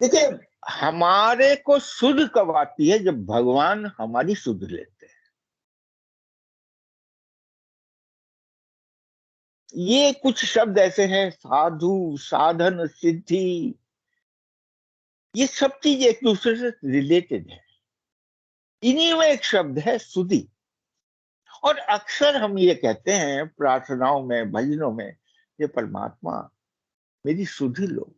देखिए, हमारे को सुध कब आती है? जब भगवान हमारी सुध लेते हैं। ये कुछ शब्द ऐसे हैं, साधु, साधन, सिद्धि, ये सब चीज एक दूसरे से रिलेटेड है। इन्हीं में एक शब्द है सुधि। और अक्सर हम ये कहते हैं प्रार्थनाओं में, भजनों में, ये परमात्मा मेरी सुधि लो।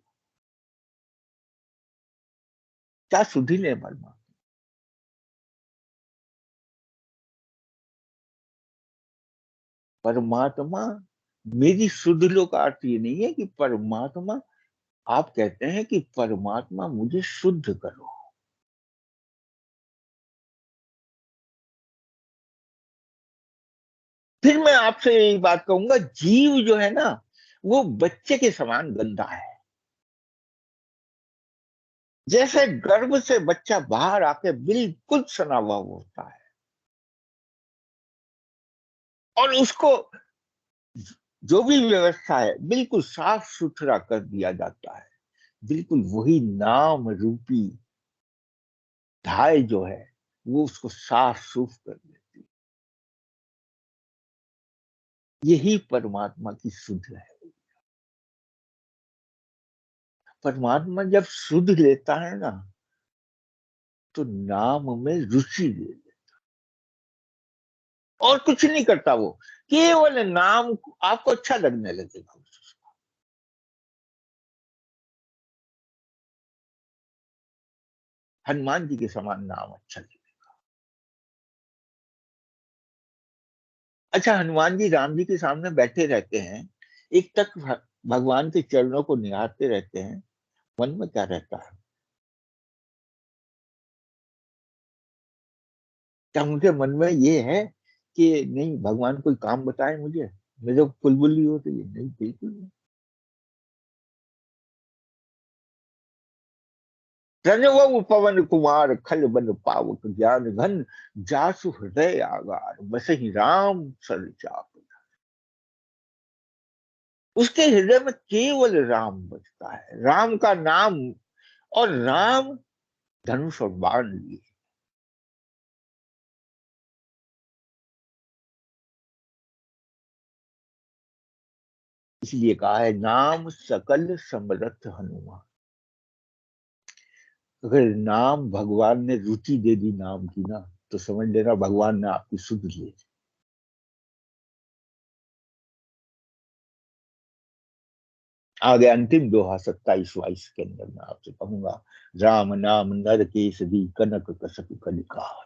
क्या सुधि ले परमात्मा? परमात्मा मेरी सुध लो का अर्थ ये नहीं है कि परमात्मा, आप कहते हैं कि परमात्मा मुझे शुद्ध करो। फिर मैं आपसे यही बात कहूंगा, जीव जो है ना, वो बच्चे के समान गंदा है। जैसे गर्भ से बच्चा बाहर आके बिल्कुल सना हुआ होता है, और उसको जो भी व्यवस्था है बिल्कुल साफ सुथरा कर दिया जाता है, बिल्कुल वही नाम रूपी धाय जो है, वो उसको साफ सूफ कर देती है। यही परमात्मा की शुद्ध है। परमात्मा जब शुद्ध लेता है ना, तो नाम में रुचि ले ले, और कुछ नहीं करता वो, केवल नाम आपको अच्छा लगने लगेगा। हनुमान जी के समान नाम अच्छा लगेगा। अच्छा, हनुमान जी राम जी के सामने बैठे रहते हैं, एक तक भगवान के चरणों को निहारते रहते हैं। मन में क्या रहता है? क्या उनके मन में ये है कि नहीं भगवान कोई काम बताए मुझे, मेरे को कुलबुली हो? तो ये नहीं, बिल्कुल नहीं। प्रणव पवन कुमार खल बन पावक ज्ञान घन, जासु हृदय आगार बसहि राम सर चाप। उसके हृदय में केवल राम बसता है, राम का नाम। और राम धनुष और बाण लिए, इसलिए कहा है नाम सकल समरथ हनुमान। अगर नाम भगवान ने रुचि दे दी नाम की ना, तो समझ लेना भगवान ने आपकी सुध ली। आगे अंतिम दोहा 27-22 के अंदर मैं आपसे कहूंगा, राम नाम नर केसरी कनक कसक कलिकाल।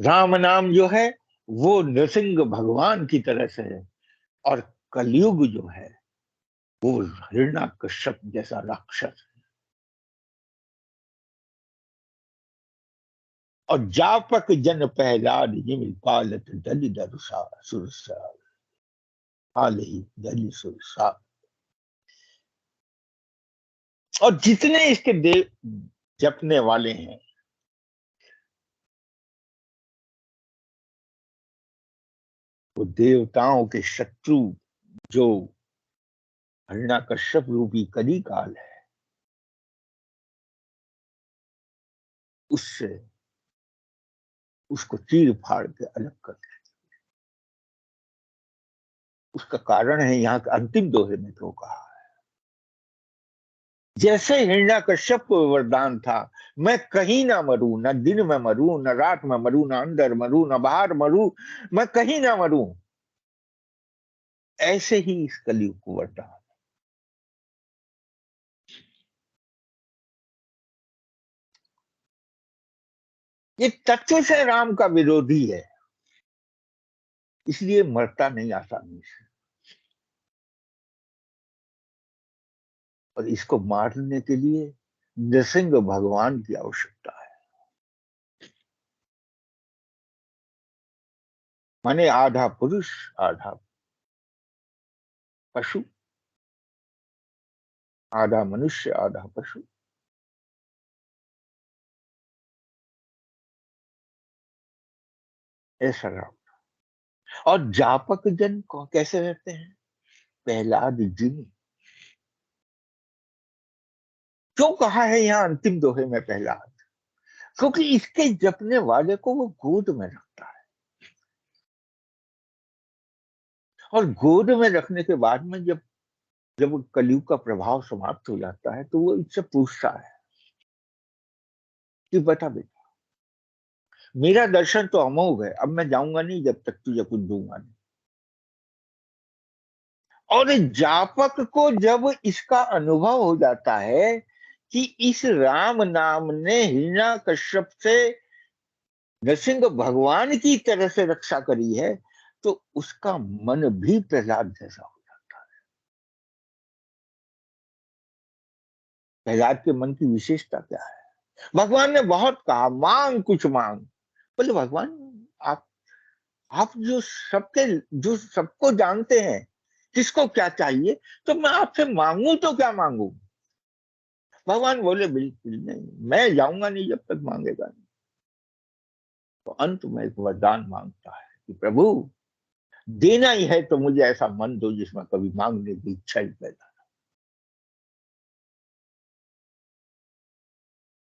राम नाम जो है वो नृसिंह भगवान की तरह से है, और कलयुग जो है वो हिरण्यकश्यप जैसा राक्षस। और जापक जन पहलाद जिमि पालत दलि दरुषा सुरसा, हाल ही दलि सुरसा। और जितने इसके देव जपने वाले हैं, वो देवताओं के शत्रु, जो हिरण्यकश्यप रूपी कली काल है, उससे उसको चीर फाड़ के अलग कर दे। उसका कारण है यहाँ के अंतिम दोहे में तो कहा, जैसे हिरण्यकश्यप को वरदान था, मैं कहीं ना मरूं, न दिन में मरूं, न रात में मरूं, न अंदर मरूं, न बाहर मरूं, मैं कहीं ना मरूं, ऐसे ही इस कलयुग को वरदान। ये तथ्य से राम का विरोधी है, इसलिए मरता नहीं आसानी से। और इसको मारने के लिए नृसिंह भगवान की आवश्यकता है। माने आधा पुरुष आधा पशु, आधा मनुष्य आधा पशु। ऐसा राम। और जापक जन कैसे रहते हैं? प्रहलाद जी ने क्यों कहा है यहाँ अंतिम दोहे में प्रहलाद? क्योंकि इसके जपने वाले को वो गोद में रखता है, और गोद में रखने के बाद में जब जब कलयुग का प्रभाव समाप्त हो जाता है तो वो इससे पूछता है कि बता बेटा, मेरा दर्शन तो अमोघ है, अब मैं जाऊंगा नहीं जब तक तुझे कुछ दूंगा नहीं। और जापक को जब इसका अनुभव हो जाता है कि इस राम नाम ने हिरण्यकश्यप से नृसिंह भगवान की तरह से रक्षा करी है, तो उसका मन भी प्रहलाद जैसा हो जाता है। प्रहलाद के मन की विशेषता क्या है? भगवान ने बहुत कहा मांग कुछ मांग। बोले भगवान, आप आप जो सबको जानते हैं किसको क्या चाहिए, तो मैं आपसे मांगू तो क्या मांगू? भगवान बोले बिल्कुल नहीं, मैं जाऊंगा नहीं जब तक मांगेगा नहीं। तो अंत में एक वरदान मांगता है कि प्रभु, देना ही है तो मुझे ऐसा मन दो जिसमें कभी मांगने की इच्छा ही पैदा।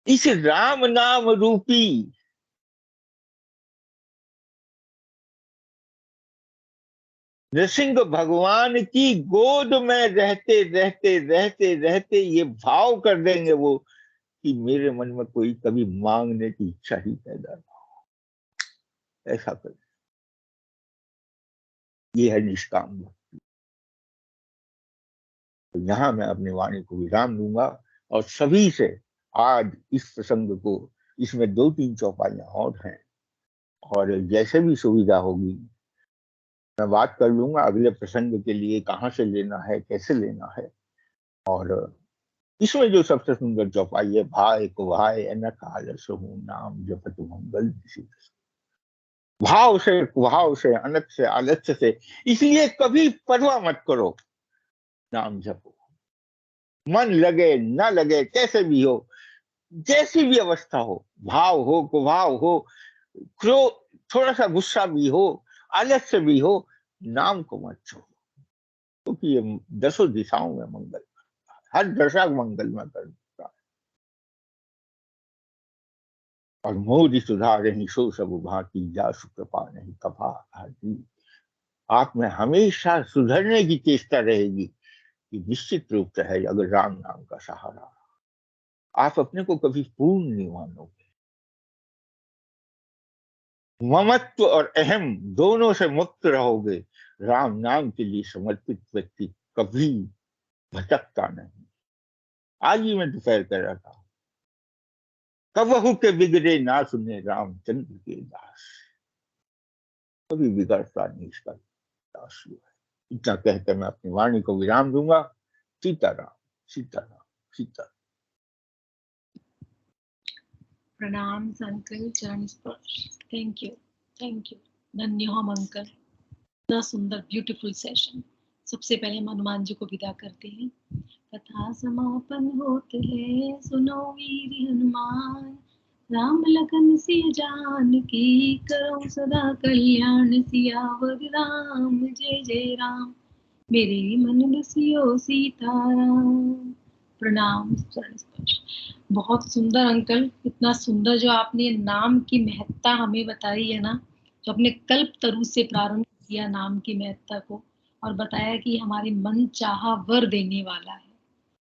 इस राम नाम रूपी नृसिंह भगवान की गोद में रहते रहते रहते रहते ये भाव कर देंगे वो कि मेरे मन में कोई कभी मांगने की इच्छा ही पैदा ना हो। ऐसा कर, ये है निष्काम भक्ति। तो यहां मैं अपनी वाणी को विराम दूंगा और सभी से आज इस प्रसंग को, इसमें 2-3 चौपाइयां और हैं, और जैसे भी सुविधा होगी मैं बात कर लूंगा अगले प्रसंग के लिए कहाँ से लेना है, कैसे लेना है। और इसमें जो सबसे सुंदर चौपाई है, भाई को भाई अनक आलस हूं नाम जपत मंगल दिशि। भाव से अनक से आलस्य से, इसलिए कभी परवाह मत करो, नाम जपो। मन लगे ना लगे कैसे भी हो, जैसी भी अवस्था हो, भाव हो कुभाव हो, क्रोध, थोड़ा सा गुस्सा भी हो, आलस्य भी हो, नाम को मत छोड़ो, क्योंकि ये 10 दिशाओं में मंगल, हर दशा मंगल में करता है। और मोदी सुधार नहीं सो सब भांति, जा सुकृपा नहीं कभा आती। आप में हमेशा सुधरने की चेष्टा रहेगी कि निश्चित रूप से है अगर राम नाम का सहारा। आप अपने को कभी पूर्ण नहीं मानोगे। ममत्व और अहम दोनों से मुक्त रहोगे। राम नाम के लिए समर्पित व्यक्ति कभी भटकता नहीं। आज ही मैं दोपहर कर रहा था, कबहू के बिगड़े ना सुने रामचंद्र के दास, कभी बिगड़ता नहीं इसका दास हुआ है। इतना कहकर मैं अपनी वाणी को विराम दूंगा। सीताराम सीताराम सीताराम। प्रणाम अंकल, चरण स्पर्श। थैंक यू, थैंक यू, धन्य हो अंकल। इतना सुंदर ब्यूटीफुल सेशन। सबसे पहले हम हनुमान जी को विदा करते हैं। कथा समापन होते है, सुनो वीर हनुमान, राम लखन सिय जानकी, करो सदा कल्याण, सियावर राम जय जय राम, मेरे मन बसियो सीताराम। प्रणाम चरण स्पर्श। बहुत सुंदर अंकल, इतना सुंदर जो आपने नाम की महत्ता हमें बताई है ना, जो अपने कल्प तरु से प्रारंभ किया नाम की महत्ता को, और बताया कि हमारे मन चाहा वर देने वाला है।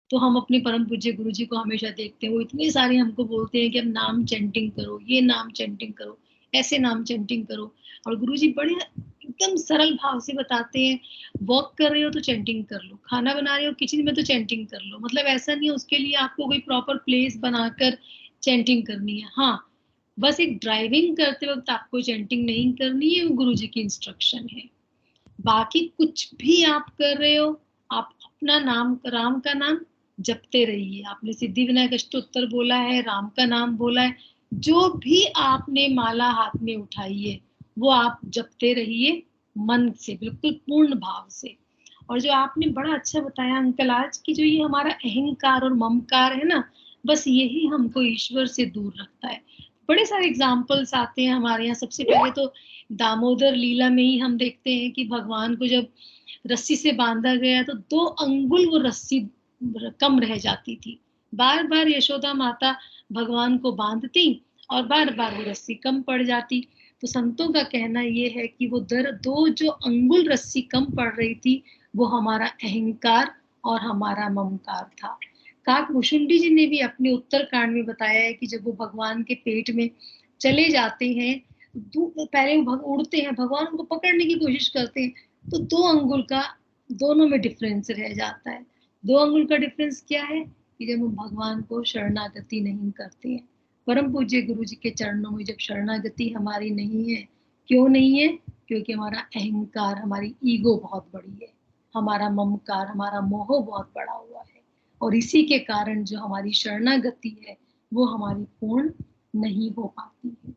तो हम अपने परम पूज्य गुरु जी को हमेशा देखते हैं, वो इतने सारे हमको बोलते हैं कि अब नाम चैंटिंग करो, ये नाम चैंटिंग करो, ऐसे नाम चैंटिंग करो। और गुरु जी बड़े एकदम सरल भाव से बताते हैं, वॉक कर रहे हो तो चैंटिंग कर लो, खाना बना रहे हो किचन में तो चैंटिंग कर लो। मतलब ऐसा नहीं है उसके लिए आपको कोई प्रॉपर प्लेस बनाकर चैंटिंग करनी है। हाँ, बस एक ड्राइविंग करते वक्त आपको चैंटिंग नहीं करनी है, वो गुरु जी की इंस्ट्रक्शन है। बाकी कुछ भी आप कर रहे हो, आप अपना नाम, राम का नाम जपते रहिए। आपने सिद्धि विनायक अष्टोत्तर बोला है, राम का नाम बोला है, जो भी आपने माला हाथ में उठाई है वो आप जपते रहिए मन से, बिल्कुल पूर्ण भाव से। और जो आपने बड़ा अच्छा बताया अंकल आज की, जो ये हमारा अहंकार और ममकार है ना, बस यही हमको ईश्वर से दूर रखता है। बड़े सारे एग्जाम्पल्स आते हैं हमारे यहाँ। सबसे पहले तो दामोदर लीला में ही हम देखते हैं कि भगवान को जब रस्सी से बांधा गया तो 2 अंगुल वो रस्सी कम रह जाती थी। बार बार यशोदा माता भगवान को बांधती और बार बार वो रस्सी कम पड़ जाती। तो संतों का कहना ये है कि वो 2 जो अंगुल रस्सी कम पड़ रही थी वो हमारा अहंकार और हमारा ममकार था। काकभूषुंडी जी ने भी अपने उत्तरकांड में बताया है कि जब वो भगवान के पेट में चले जाते हैं, पहले वो उड़ते हैं, भगवान उनको पकड़ने की कोशिश करते हैं, तो 2 अंगुल का दोनों में डिफरेंस रह जाता है। 2 अंगुल का डिफरेंस क्या है कि जब हम भगवान को शरणागति नहीं करते हैं। परम पूज्य गुरु जी के चरणों में जब शरणागति हमारी नहीं है, क्यों नहीं है? क्योंकि हमारा अहंकार, हमारी ईगो बहुत बड़ी है, हमारा ममकार, हमारा मोह बहुत बड़ा हुआ है, और इसी के कारण जो हमारी शरणागति है वो हमारी पूर्ण नहीं हो पाती है।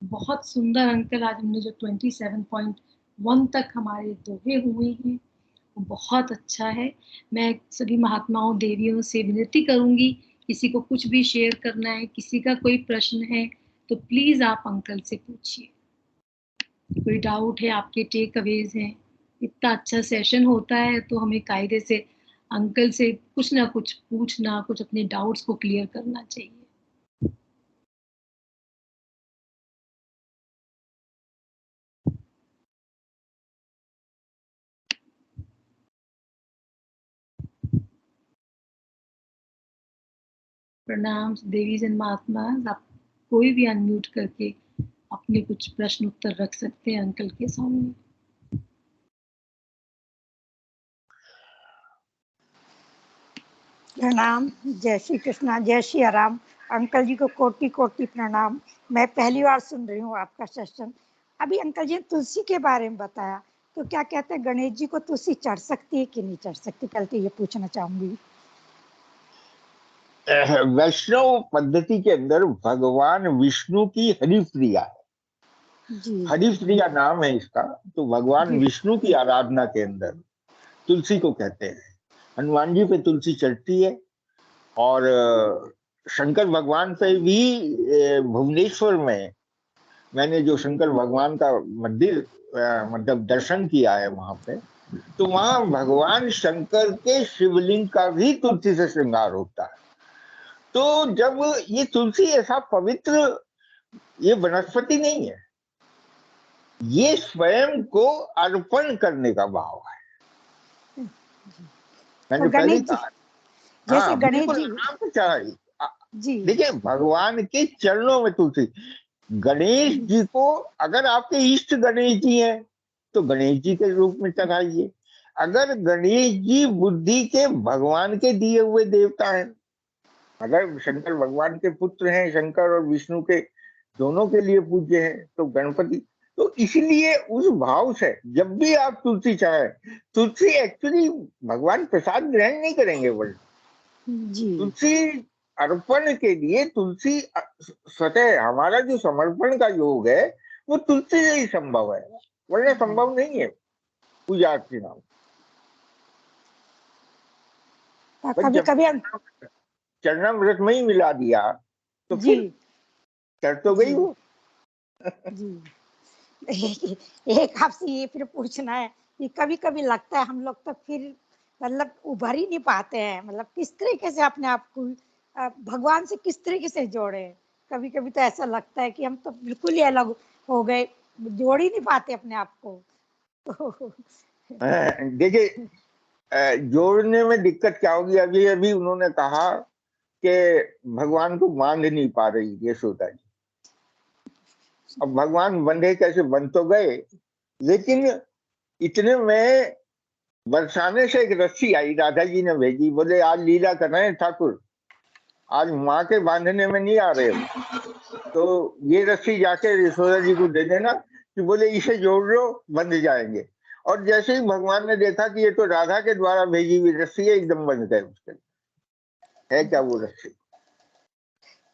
बहुत सुंदर अंकल, आज हमने जो 27.1 तक हमारे दोहे हुए हैं वो बहुत अच्छा है। मैं सभी महात्माओं देवियों से विनती करूंगी, किसी को कुछ भी शेयर करना है, किसी का कोई प्रश्न है तो प्लीज आप अंकल से पूछिए। कोई डाउट है, आपके टेक अवेज हैं। इतना अच्छा सेशन होता है तो हमें कायदे से अंकल से कुछ ना कुछ पूछना, कुछ अपने डाउट्स को क्लियर करना चाहिए। प्रणाम देवी जन महात्मा, आप कोई भी अनम्यूट करके अपने कुछ प्रश्न उत्तर रख सकते हैं अंकल के सामने। प्रणाम, जय श्री कृष्णा, जय श्री राम। अंकल जी को कोटि कोटि प्रणाम। मैं पहली बार सुन रही हूँ आपका सेशन। अभी अंकल जी ने तुलसी के बारे में बताया, तो क्या कहते हैं गणेश जी को तुलसी चढ़ सकती है कि नहीं चढ़ सकती? पहले तो ये पूछना चाहूंगी। वैष्णव पद्धति के अंदर भगवान विष्णु की हरिप्रिया है, जी हरिप्रिया नाम है इसका। तो भगवान जी विष्णु की आराधना के अंदर तुलसी को कहते हैं। हनुमान जी पे तुलसी चढ़ती है, और शंकर भगवान पे भी भुवनेश्वर में मैंने जो शंकर भगवान का मंदिर मतलब दर्शन किया है वहां पे, तो वहां भगवान शंकर के शिवलिंग का भी तुलसी से श्रृंगार होता है। तो जब ये तुलसी ऐसा पवित्र, ये वनस्पति नहीं है, ये स्वयं को अर्पण करने का भाव है। मैंने तो पहले गणेश जी, कहा। जैसे हाँ गणेश बिल्कुल, जी आराम से चढ़ाई। जी देखिए भगवान के चरणों में तुलसी। गणेश जी को अगर आपके इष्ट गणेश जी हैं तो गणेश जी के रूप में चढ़ाइए। अगर गणेश जी बुद्धि के भगवान के दिए हुए देवता हैं, अगर शंकर भगवान के पुत्र हैं, शंकर और विष्णु के दोनों के लिए पूज्य हैं, तो गणपति। तो इसलिए उस भाव से जब भी आप तुलसी चाहें, तुलसी एक्चुअली भगवान प्रसाद ग्रहण नहीं करेंगे, वर्ल्ड जी तुलसी अर्पण के लिए। तुलसी स्वतः हमारा जो समर्पण का योग है वो तुलसी से ही संभव है, वरना संभव नहीं है पूजा अर्चना। बस कभी जब कभी चरणामृत में ही मिला दिया तो जी फिर चढ़ तो जी गई वो। जी एक आपसे ये फिर पूछना है कि कभी कभी लगता है हम लोग तो फिर मतलब उभर ही नहीं पाते हैं, मतलब किस तरीके से अपने आप को भगवान से किस तरीके से जोड़े। कभी कभी तो ऐसा लगता है कि हम तो बिल्कुल ही अलग हो गए, जोड़ ही नहीं पाते अपने आप को। तो देखिए जोड़ने में दिक्कत क्या होगी? अभी अभी उन्होंने कहा कि भगवान को बांध नहीं पा रही यशोदा जी। अब भगवान बंधे कैसे? बंध तो गए, लेकिन इतने में बरसाने से एक रस्सी आई, राधा जी ने भेजी, बोले आज लीला कर रहे हैं ठाकुर, आज माँ के बांधने में नहीं आ रहे हो, तो ये रस्सी जाके यशोदा जी को दे देना, कि बोले इसे जोड़ लो, बंध जाएंगे। और जैसे ही भगवान ने देखा कि ये तो राधा के द्वारा भेजी हुई रस्सी है, एकदम बंध गए उसके। है क्या वो रस्सी?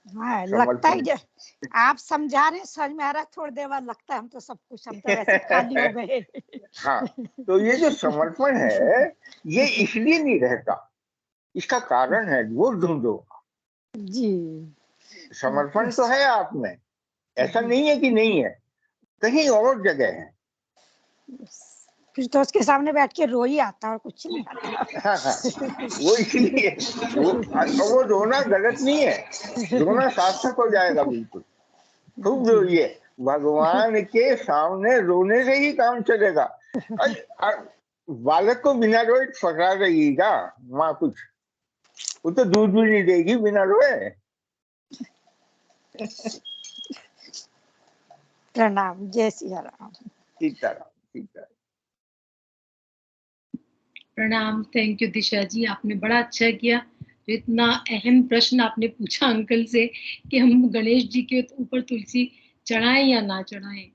हाँ, लगता है समर्पण। आप समझा रहे हैं, समझ में आ रहा है, थोड़ी देर बाद लगता है हम तो सब कुछ, हम तो वैसे खाली हो गए। हाँ, तो ये जो समर्पण है, ये इसलिए नहीं रहता, इसका कारण है, वो ढूंढो। जी। समर्पण तो है आप में, ऐसा नहीं है कि नहीं है, कहीं और जगह है। फिर तो उसके सामने बैठ के रो ही आता और कुछ नहीं आता। हाँ हाँ, वो इसलिए वो रोना गलत नहीं है, रोना सार्थक हो जाएगा बिल्कुल। खूब जी। रोइए, भगवान के सामने रोने से ही काम चलेगा। बालक को बिना रोए पकड़ा रहिएगा माँ कुछ, वो तो दूध भी नहीं देगी बिना रोए। प्रणाम, जय सिया राम। सीताराम सीताराम। प्रणाम। थैंक यू दिशा जी, आपने बड़ा अच्छा किया। तो इतना अहम प्रश्न आपने पूछा अंकल से कि हम गणेश जी के ऊपर तुलसी चढ़ाएं या ना चढ़ाएं।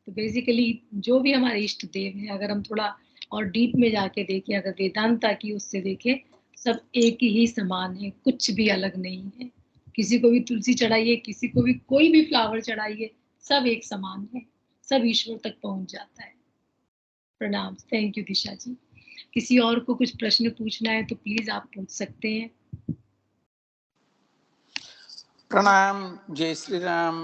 तो बेसिकली जो भी हमारे इष्ट देव है, अगर हम थोड़ा और डीप में जाके देखें, अगर वेदांता की उससे देखें, सब एक ही समान है, कुछ भी अलग नहीं है। किसी को भी तुलसी चढ़ाइए, किसी को भी कोई भी फ्लावर चढ़ाइए, सब एक समान है, सब ईश्वर तक पहुंच जाता है। प्रणाम। थैंक यू दिशा जी। किसी और को कुछ प्रश्न पूछना है तो प्लीज आप पूछ सकते हैं। प्रणाम, जय श्री राम।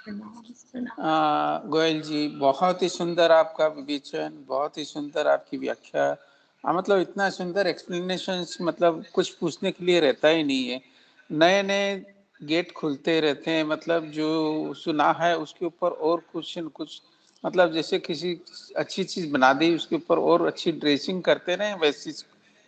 प्रणाम प्रणाम। गोयल जी, बहुत ही सुंदर आपका विवेचन, बहुत ही सुंदर आपकी व्याख्या। मतलब इतना सुंदर एक्सप्लेनेशंस, मतलब कुछ पूछने के लिए रहता ही नहीं है। नए नए गेट खुलते रहते हैं, मतलब जो सुना है उसके ऊपर और कुछ न कुछ, मतलब जैसे किसी अच्छी चीज बना दी उसके ऊपर और अच्छी ड्रेसिंग करते रहे,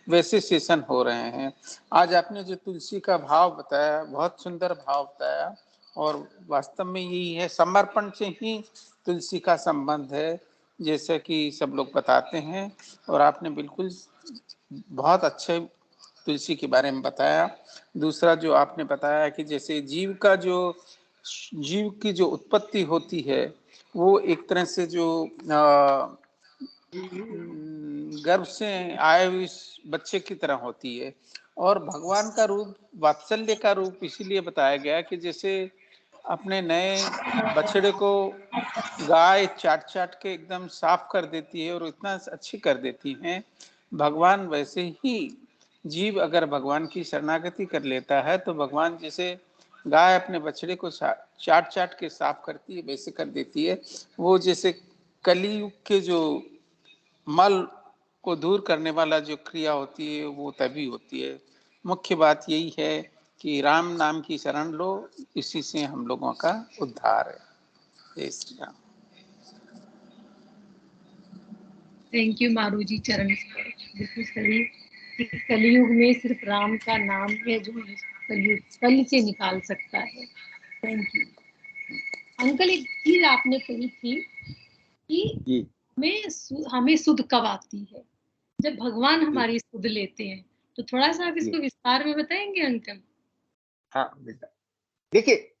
वैसे सेशन हो रहे हैं। आज आपने जो तुलसी का भाव बताया, बहुत सुंदर भाव बताया, और वास्तव में यही है, समर्पण से ही तुलसी का संबंध है, जैसे कि सब लोग बताते हैं। और आपने बिल्कुल बहुत अच्छे तुलसी के बारे में बताया। दूसरा जो आपने बताया कि जैसे जीव की जो उत्पत्ति होती है, वो एक तरह से जो गर्भ से आए हुए बच्चे की तरह होती है। और भगवान का रूप वात्सल्य का रूप इसीलिए बताया गया कि जैसे अपने नए बछड़े को गाय चाट चाट के एकदम साफ कर देती है और इतना अच्छी कर देती हैं, भगवान वैसे ही जीव अगर भगवान की शरणागति कर लेता है तो भगवान जैसे गाय अपने बछड़े को चाट चाट के साफ करती है, वैसे कर देती है। वो जैसे कलयुग के जो मल को दूर करने वाला जो क्रिया होती है वो तभी होती है। मुख्य बात यही है कि राम नाम की शरण लो, इसी से हम लोगों का उद्धार है। जय श्री राम। थैंक यू मारू जी, चरण स्पर्श बिल्कुल सही। कलयुग में सिर्फ राम का नाम है जो कलयुग कल से निकाल सकता है। Thank you uncle. एक चीज आपने कही थी कि हमें सुध कब आती है, जब भगवान हमारी सुध लेते हैं। तो थोड़ा सा आप इसको विस्तार में बताएंगे अंकल? हाँ बेटा, देखिए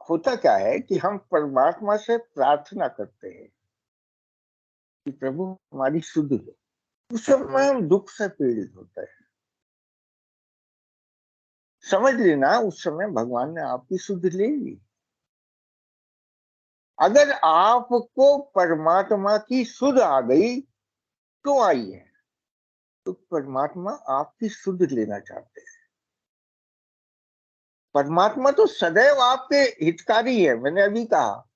होता क्या है कि हम परमात्मा से प्रार्थना करते हैं कि प्रभु हमारी सुध लो, उस समय हम दुख से पीड़ित होते हैं। समझ लेना उस समय भगवान ने आपकी सुध ले ली। अगर आपको परमात्मा की सुध आ गई तो आई है, तो परमात्मा आपकी सुध लेना चाहते हैं। परमात्मा तो सदैव आपके हितकारी है। मैंने अभी कहा,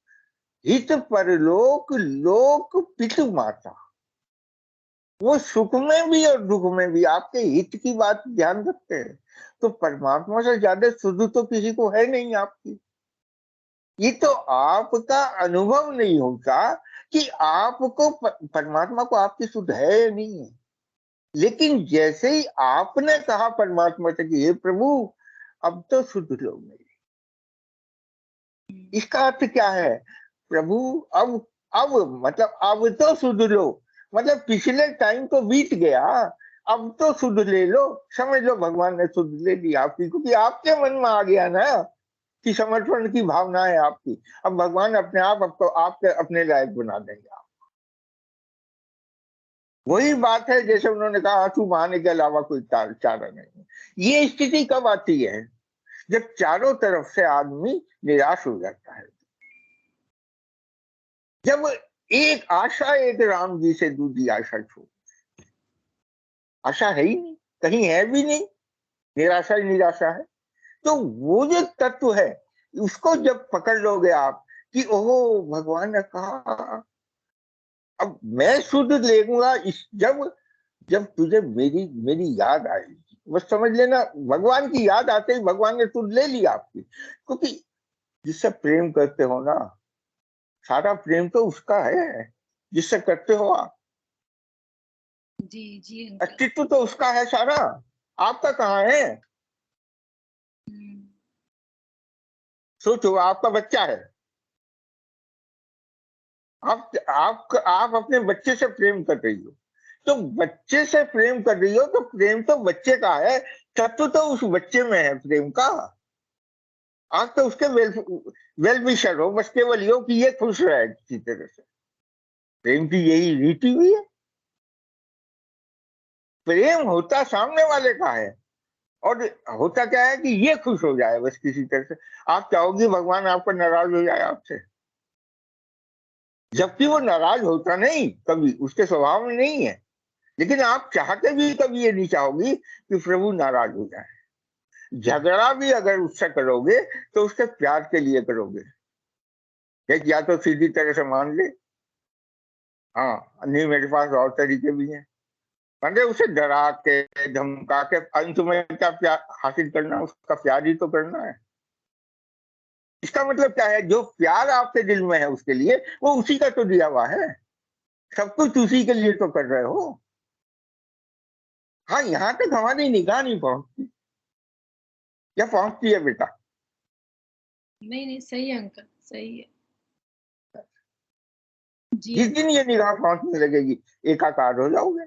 हित परलोक लोक पितु माता, वो सुख में भी और दुख में भी आपके हित की बात ध्यान रखते हैं। तो परमात्मा से ज्यादा सुध तो किसी को है नहीं आपकी। ये तो आपका अनुभव नहीं होता कि आपको परमात्मा को आपकी सुध है या नहीं है। लेकिन जैसे ही आपने कहा परमात्मा से कि हे प्रभु अब तो सुध लो मेरी, इसका अर्थ क्या है? प्रभु अब मतलब अब तो सुध लो, मतलब पिछले टाइम तो बीत गया, अब तो सुध ले लो। समझ लो भगवान ने सुध ले ली आपकी, क्योंकि आपके मन में आ गया ना कि समर्पण की भावना है आपकी। अब भगवान अपने आप आपको आपके अपने लायक बना देंगे। वही बात है जैसे उन्होंने कहा आंसू बहाने के अलावा कोई चारा नहीं। ये स्थिति कब आती है? जब चारों तरफ से आदमी निराश हो जाता है, जब एक आशा एक राम जी से दूसरी आशा छोड़, आशा है ही नहीं, कहीं है भी नहीं, निराशा ही निराशा है। तो वो जो तत्व है उसको जब पकड़ लोगे आप कि ओहो भगवान ने कहा, अब मैं शुद्ध लेगूंगा जब जब तुझे मेरी मेरी याद आएगी, बस समझ लेना भगवान की याद आते ही भगवान ने तुझ ले लिया आपकी। क्योंकि जिससे प्रेम करते हो ना, सारा प्रेम तो उसका है जिससे करते हो आप। जी जी अंकल। अस्तित्व तो उसका है सारा, आपका कहाँ है? सोचो, आपका बच्चा है, आप अपने बच्चे से प्रेम कर रही हो, तो बच्चे से प्रेम कर रही हो तो प्रेम तो बच्चे का है, तत्व तो उस बच्चे में है प्रेम का। आप तो उसके वेल विशर हो, बस केवल यो कि ये खुश रहे किसी तरह से। प्रेम की यही रीति हुई है। प्रेम होता सामने वाले का है, और होता क्या है कि ये खुश हो जाए बस किसी तरह से। आप चाहोगी भगवान आपका नाराज हो जाए आपसे, जबकि वो नाराज होता नहीं, कभी उसके स्वभाव में नहीं है। लेकिन आप चाहते भी कभी ये नहीं चाहोगी कि प्रभु नाराज हो जाए। झगड़ा भी अगर उससे करोगे तो उसके प्यार के लिए करोगे, या तो सीधी तरह से मान ले, हाँ नहीं मेरे पास और तरीके भी हैं, मतलब उसे डरा के धमका के अंत में क्या प्यार हासिल करना, उसका प्यार ही तो करना है। इसका मतलब क्या है, जो प्यार आपके दिल में है उसके लिए, वो उसी का तो दिया हुआ है, सब कुछ उसी के लिए तो कर रहे हो। हाँ, यहाँ तक हमारी निगाह नहीं पहुंचती, या पहुंचती है बेटा? नहीं नहीं, सही है अंकल, सही है। जी जिस अंकल। दिन ये निगाह पहुंचने लगेगी एकाकार हो जाओगे।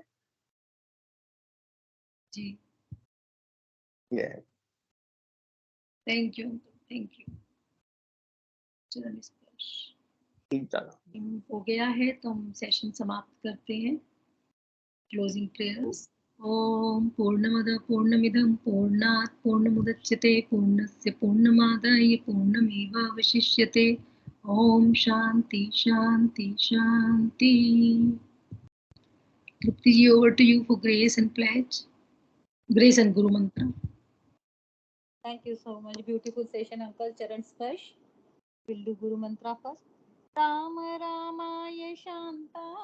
जी ये thank you uncle, thank you. चरण स्पर्श ठीक चलो। हो गया है तो हम सेशन समाप्त करते हैं। Closing prayers. ओम पूर्णमद पूर्णमिदं पूर्णात् पूर्णमुदच्यते पूर्णस्य पूर्णमादाय पूर्णमेवावशिष्यते। ओम शांति शांति शांति। Trupti ji, over to you for grace and pledge. Grace and Guru Mantra. Thank you so much. Beautiful session, Uncle. Charan Sparsh. We'll do Guru Mantra first. Ram Ramaya Shanta